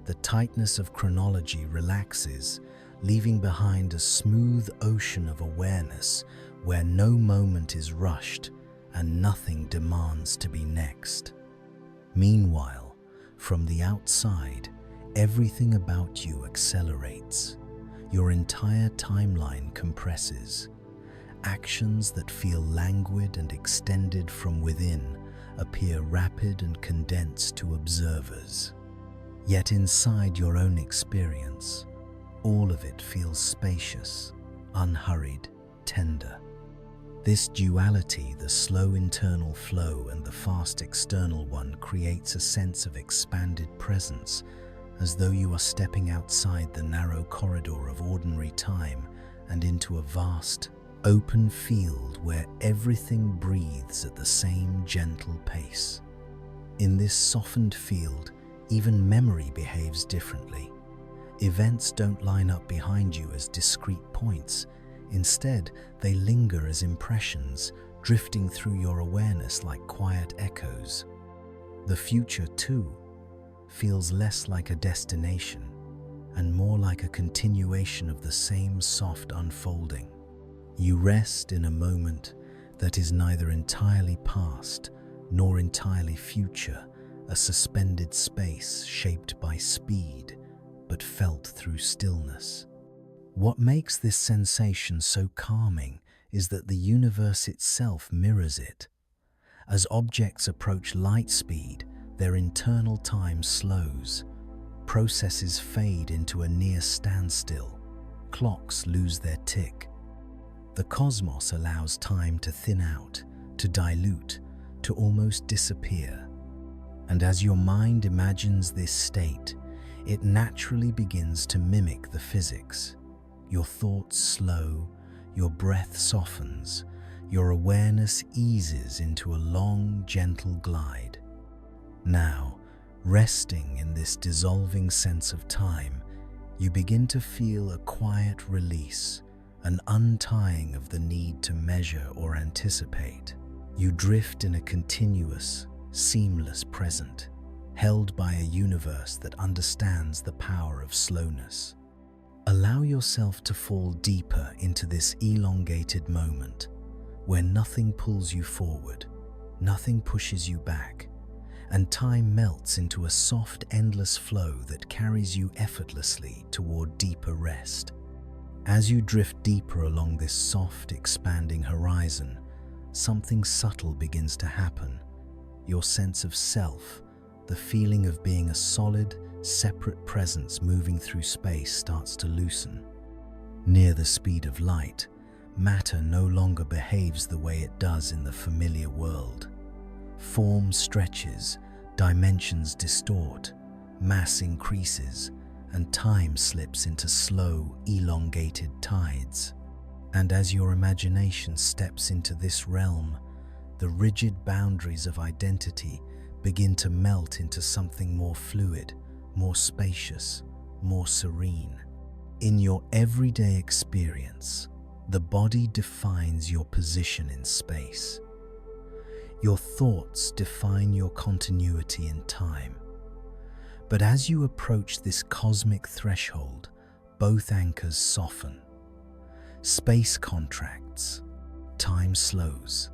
The tightness of chronology relaxes, leaving behind a smooth ocean of awareness where no moment is rushed and nothing demands to be next. Meanwhile, from the outside, everything about you accelerates. Your entire timeline compresses. Actions that feel languid and extended from within appear rapid and condensed to observers. Yet inside your own experience, all of it feels spacious, unhurried, tender. This duality, the slow internal flow and the fast external one, creates a sense of expanded presence, as though you are stepping outside the narrow corridor of ordinary time and into a vast, open field where everything breathes at the same gentle pace. In this softened field, even memory behaves differently. Events don't line up behind you as discrete points. Instead, they linger as impressions, drifting through your awareness like quiet echoes. The future, too, feels less like a destination and more like a continuation of the same soft unfolding. You rest in a moment that is neither entirely past nor entirely future, a suspended space shaped by speed but felt through stillness. What makes this sensation so calming is that the universe itself mirrors it. As objects approach light speed, their internal time slows. Processes fade into a near standstill. Clocks lose their tick. The cosmos allows time to thin out, to dilute, to almost disappear. And as your mind imagines this state, it naturally begins to mimic the physics. Your thoughts slow, your breath softens, your awareness eases into a long, gentle glide. Now, resting in this dissolving sense of time, you begin to feel a quiet release, an untying of the need to measure or anticipate. You drift in a continuous, seamless present, held by a universe that understands the power of slowness. Allow yourself to fall deeper into this elongated moment, where nothing pulls you forward, nothing pushes you back, and time melts into a soft, endless flow that carries you effortlessly toward deeper rest. As you drift deeper along this soft, expanding horizon, something subtle begins to happen. Your sense of self, the feeling of being a solid, separate presence moving through space, starts to loosen. Near the speed of light, matter no longer behaves the way it does in the familiar world. Form stretches, dimensions distort, mass increases, and time slips into slow, elongated tides. And as your imagination steps into this realm, the rigid boundaries of identity begin to melt into something more fluid, more spacious, more serene. In your everyday experience, the body defines your position in space. Your thoughts define your continuity in time. But as you approach this cosmic threshold, both anchors soften. Space contracts, time slows.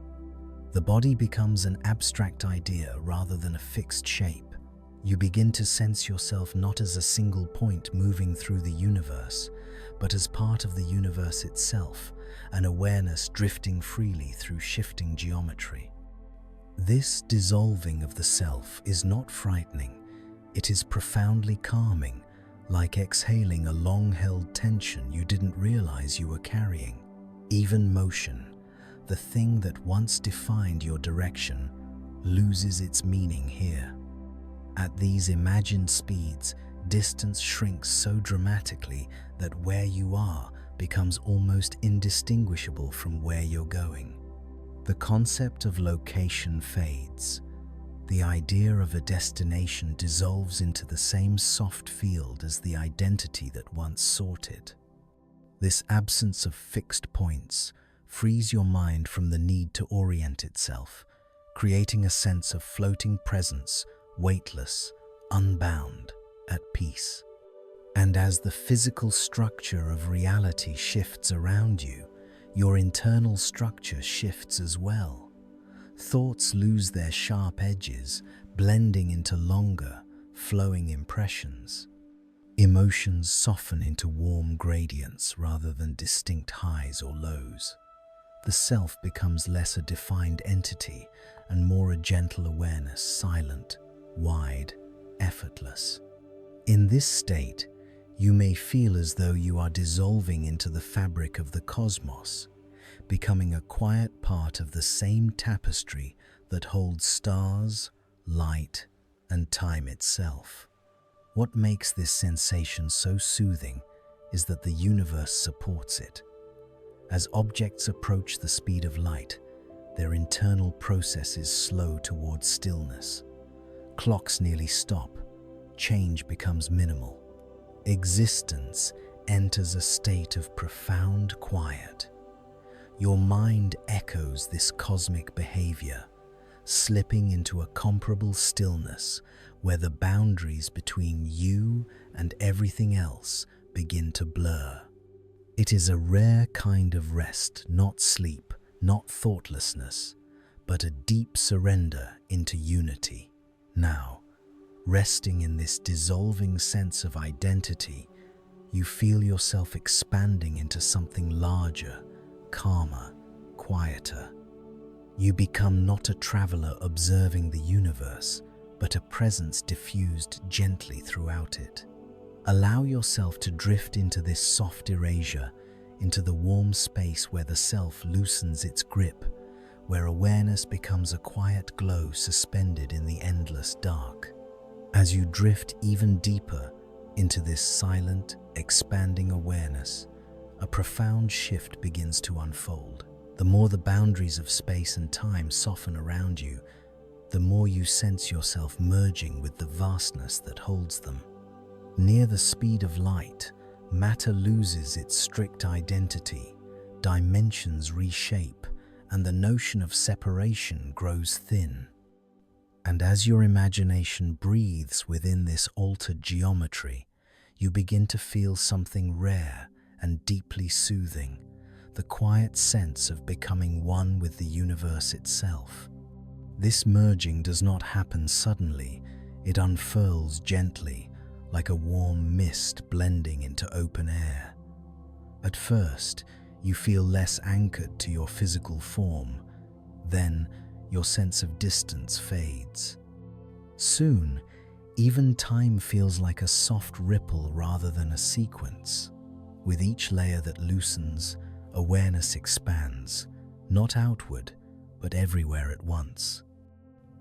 The body becomes an abstract idea rather than a fixed shape. You begin to sense yourself not as a single point moving through the universe, but as part of the universe itself, an awareness drifting freely through shifting geometry. This dissolving of the self is not frightening, it is profoundly calming, like exhaling a long-held tension you didn't realize you were carrying. Even motion, the thing that once defined your direction, loses its meaning here. At these imagined speeds, distance shrinks so dramatically that where you are becomes almost indistinguishable from where you're going. The concept of location fades. The idea of a destination dissolves into the same soft field as the identity that once sought it. This absence of fixed points frees your mind from the need to orient itself, creating a sense of floating presence, weightless, unbound, at peace. And as the physical structure of reality shifts around you, your internal structure shifts as well. Thoughts lose their sharp edges, blending into longer, flowing impressions. Emotions soften into warm gradients rather than distinct highs or lows. The self becomes less a defined entity and more a gentle awareness, silent, wide, effortless. In this state, you may feel as though you are dissolving into the fabric of the cosmos, becoming a quiet part of the same tapestry that holds stars, light, and time itself. What makes this sensation so soothing is that the universe supports it. As objects approach the speed of light, their internal processes slow towards stillness. Clocks nearly stop, change becomes minimal. Existence enters a state of profound quiet. Your mind echoes this cosmic behavior, slipping into a comparable stillness where the boundaries between you and everything else begin to blur. It is a rare kind of rest, not sleep, not thoughtlessness, but a deep surrender into unity. Now, resting in this dissolving sense of identity, you feel yourself expanding into something larger, calmer, quieter. You become not a traveler observing the universe, but a presence diffused gently throughout it. Allow yourself to drift into this soft erasure, into the warm space where the self loosens its grip, where awareness becomes a quiet glow suspended in the endless dark. As you drift even deeper into this silent, expanding awareness, a profound shift begins to unfold. The more the boundaries of space and time soften around you, the more you sense yourself merging with the vastness that holds them. Near the speed of light, matter loses its strict identity, dimensions reshape, and the notion of separation grows thin. And as your imagination breathes within this altered geometry, you begin to feel something rare and deeply soothing, the quiet sense of becoming one with the universe itself. This merging does not happen suddenly, it unfurls gently, like a warm mist blending into open air. At first, you feel less anchored to your physical form, then your sense of distance fades. Soon, even time feels like a soft ripple rather than a sequence. With each layer that loosens, awareness expands, not outward, but everywhere at once.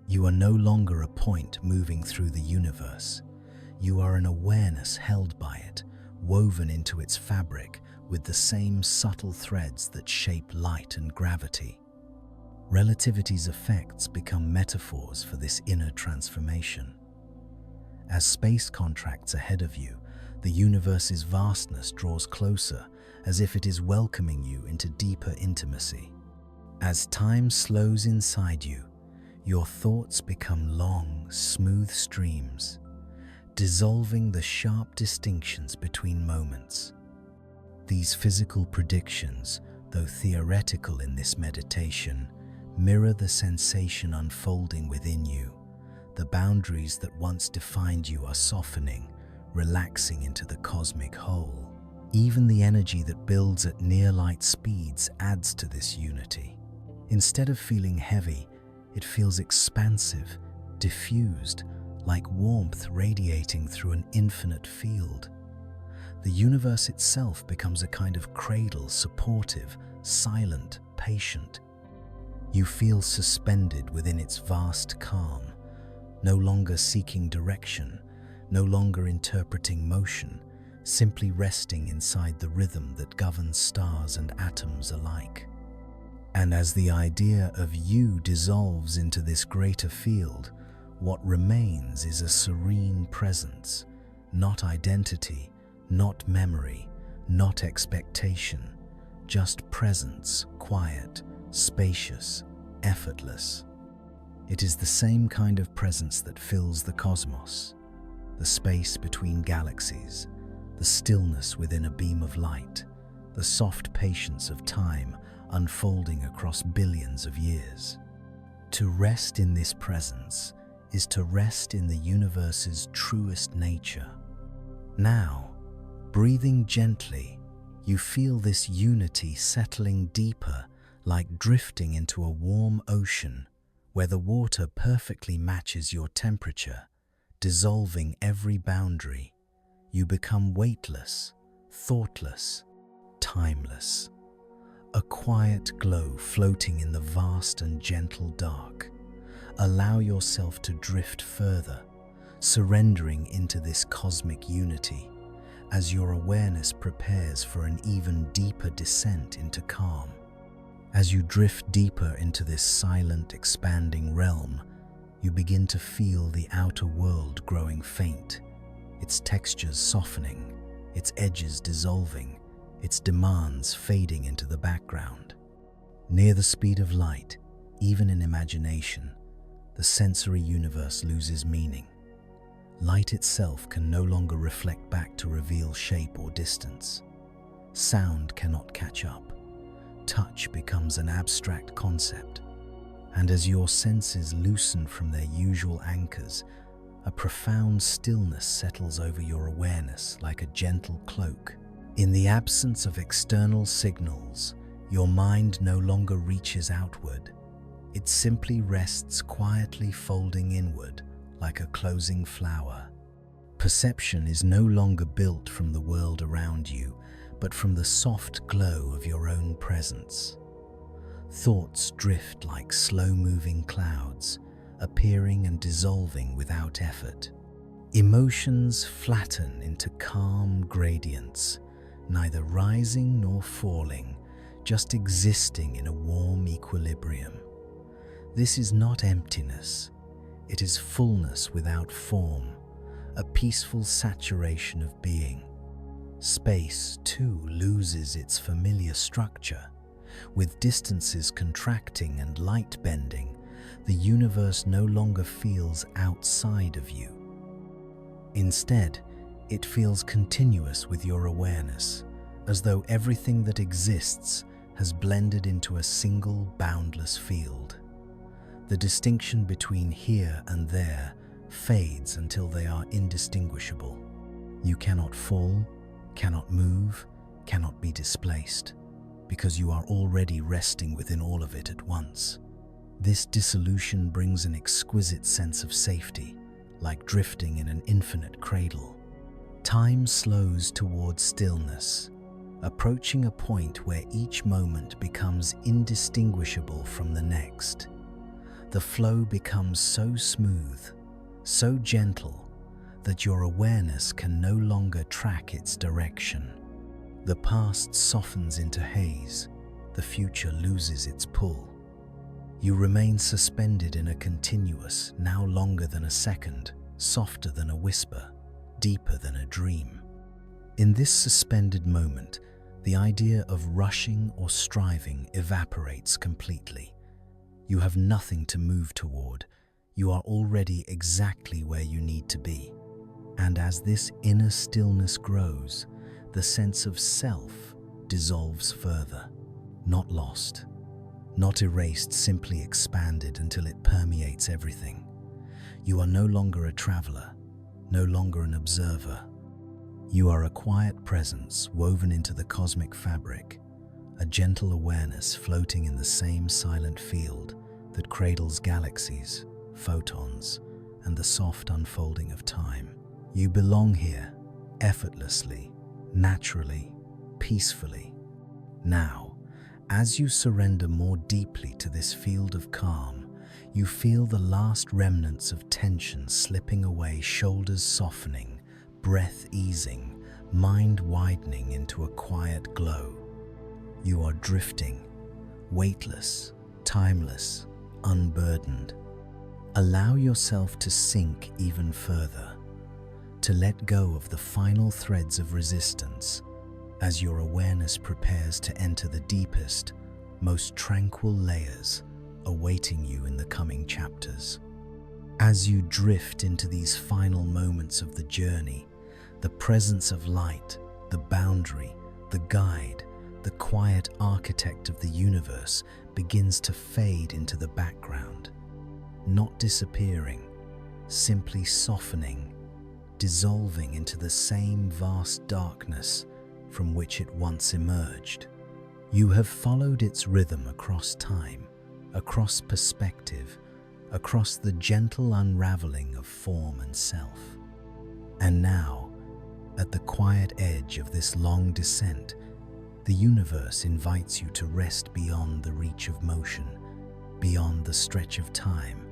You are no longer a point moving through the universe. You are an awareness held by it, woven into its fabric with the same subtle threads that shape light and gravity. Relativity's effects become metaphors for this inner transformation. As space contracts ahead of you, the universe's vastness draws closer, as if it is welcoming you into deeper intimacy. As time slows inside you, your thoughts become long, smooth streams, dissolving the sharp distinctions between moments. These physical predictions, though theoretical in this meditation, mirror the sensation unfolding within you. The boundaries that once defined you are softening, relaxing into the cosmic whole. Even the energy that builds at near-light speeds adds to this unity. Instead of feeling heavy, it feels expansive, diffused, like warmth radiating through an infinite field. The universe itself becomes a kind of cradle, supportive, silent, patient. You feel suspended within its vast calm, no longer seeking direction, no longer interpreting motion, simply resting inside the rhythm that governs stars and atoms alike. And as the idea of you dissolves into this greater field, what remains is a serene presence, not identity, not memory, not expectation, just presence, quiet, spacious, effortless. It is the same kind of presence that fills the cosmos, the space between galaxies, the stillness within a beam of light, the soft patience of time unfolding across billions of years. To rest in this presence is to rest in the universe's truest nature. Now, breathing gently, you feel this unity settling deeper, like drifting into a warm ocean where the water perfectly matches your temperature, dissolving every boundary. You become weightless, thoughtless, timeless. A quiet glow floating in the vast and gentle dark. Allow yourself to drift further, surrendering into this cosmic unity as your awareness prepares for an even deeper descent into calm. As you drift deeper into this silent, expanding realm, you begin to feel the outer world growing faint, its textures softening, its edges dissolving, its demands fading into the background. Near the speed of light, even in imagination, the sensory universe loses meaning. Light itself can no longer reflect back to reveal shape or distance. Sound cannot catch up. Touch becomes an abstract concept. And as your senses loosen from their usual anchors, a profound stillness settles over your awareness like a gentle cloak. In the absence of external signals, your mind no longer reaches outward. It simply rests quietly, folding inward like a closing flower. Perception is no longer built from the world around you, but from the soft glow of your own presence. Thoughts drift like slow-moving clouds, appearing and dissolving without effort. Emotions flatten into calm gradients, neither rising nor falling, just existing in a warm equilibrium. This is not emptiness. It is fullness without form, a peaceful saturation of being. Space, too, loses its familiar structure. With distances contracting and light bending, the universe no longer feels outside of you. Instead, it feels continuous with your awareness, as though everything that exists has blended into a single boundless field. The distinction between here and there fades until they are indistinguishable. You cannot fall, cannot move, cannot be displaced, because you are already resting within all of it at once. This dissolution brings an exquisite sense of safety, like drifting in an infinite cradle. Time slows towards stillness, approaching a point where each moment becomes indistinguishable from the next. The flow becomes so smooth, so gentle, that your awareness can no longer track its direction. The past softens into haze, the future loses its pull. You remain suspended in a continuous, now longer than a second, softer than a whisper, deeper than a dream. In this suspended moment, the idea of rushing or striving evaporates completely. You have nothing to move toward. You are already exactly where you need to be. And as this inner stillness grows, the sense of self dissolves further. Not lost, not erased, simply expanded until it permeates everything. You are no longer a traveler, no longer an observer. You are a quiet presence woven into the cosmic fabric, a gentle awareness floating in the same silent field that cradles galaxies, photons, and the soft unfolding of time. You belong here, effortlessly, naturally, peacefully. Now, as you surrender more deeply to this field of calm, you feel the last remnants of tension slipping away, shoulders softening, breath easing, mind widening into a quiet glow. You are drifting, weightless, timeless, unburdened. Allow yourself to sink even further, to let go of the final threads of resistance as your awareness prepares to enter the deepest, most tranquil layers awaiting you in the coming chapters. As you drift into these final moments of the journey, the presence of light, the boundary, the guide, the quiet architect of the universe begins to fade into the background, not disappearing, simply softening, dissolving into the same vast darkness from which it once emerged. You have followed its rhythm across time, across perspective, across the gentle unraveling of form and self. And now, at the quiet edge of this long descent, the universe invites you to rest beyond the reach of motion, beyond the stretch of time,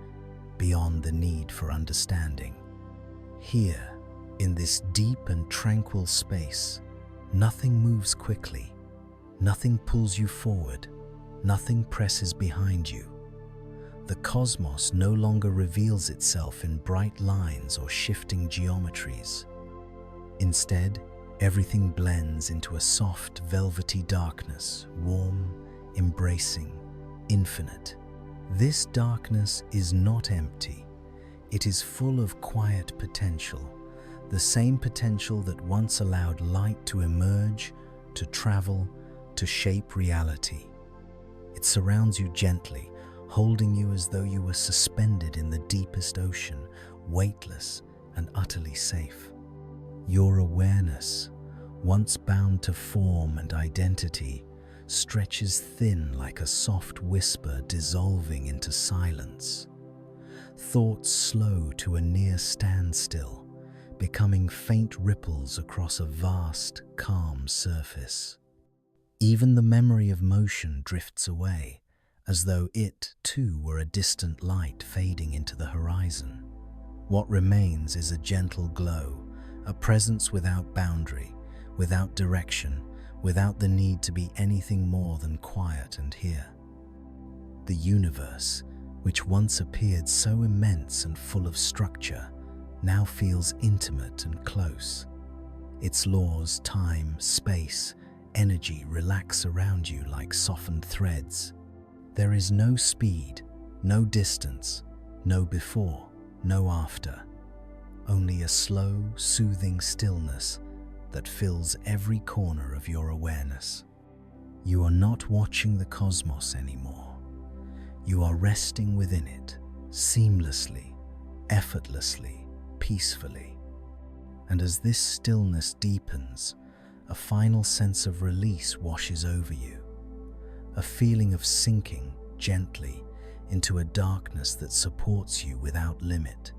beyond the need for understanding. Here, in this deep and tranquil space, nothing moves quickly, nothing pulls you forward, nothing presses behind you. The cosmos no longer reveals itself in bright lines or shifting geometries. Instead, everything blends into a soft, velvety darkness, warm, embracing, infinite. This darkness is not empty. It is full of quiet potential, the same potential that once allowed light to emerge, to travel, to shape reality. It surrounds you gently, holding you as though you were suspended in the deepest ocean, weightless and utterly safe. Your awareness, once bound to form and identity, stretches thin like a soft whisper dissolving into silence. Thoughts slow to a near standstill, becoming faint ripples across a vast, calm surface. Even the memory of motion drifts away, as though it, too, were a distant light fading into the horizon. What remains is a gentle glow, a presence without boundary, without direction, without the need to be anything more than quiet and here. The universe, which once appeared so immense and full of structure, now feels intimate and close. Its laws, time, space, energy relax around you like softened threads. There is no speed, no distance, no before, no after. Only a slow, soothing stillness that fills every corner of your awareness. You are not watching the cosmos anymore. You are resting within it, seamlessly, effortlessly, peacefully. And as this stillness deepens, a final sense of release washes over you, a feeling of sinking gently into a darkness that supports you without limit,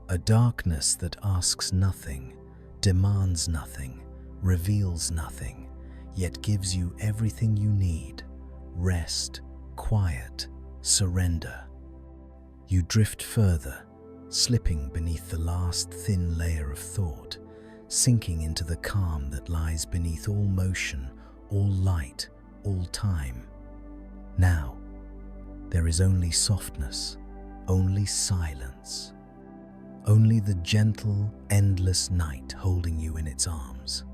a darkness that asks nothing, demands nothing, reveals nothing, yet gives you everything you need: rest, quiet, surrender. You drift further, slipping beneath the last thin layer of thought, sinking into the calm that lies beneath all motion, all light, all time. Now, there is only softness, only silence, only the gentle, endless night holding you in its arms.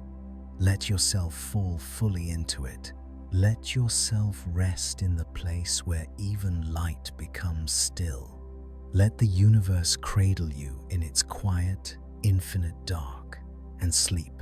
Let yourself fall fully into it. Let yourself rest in the place where even light becomes still. Let the universe cradle you in its quiet, infinite dark, and sleep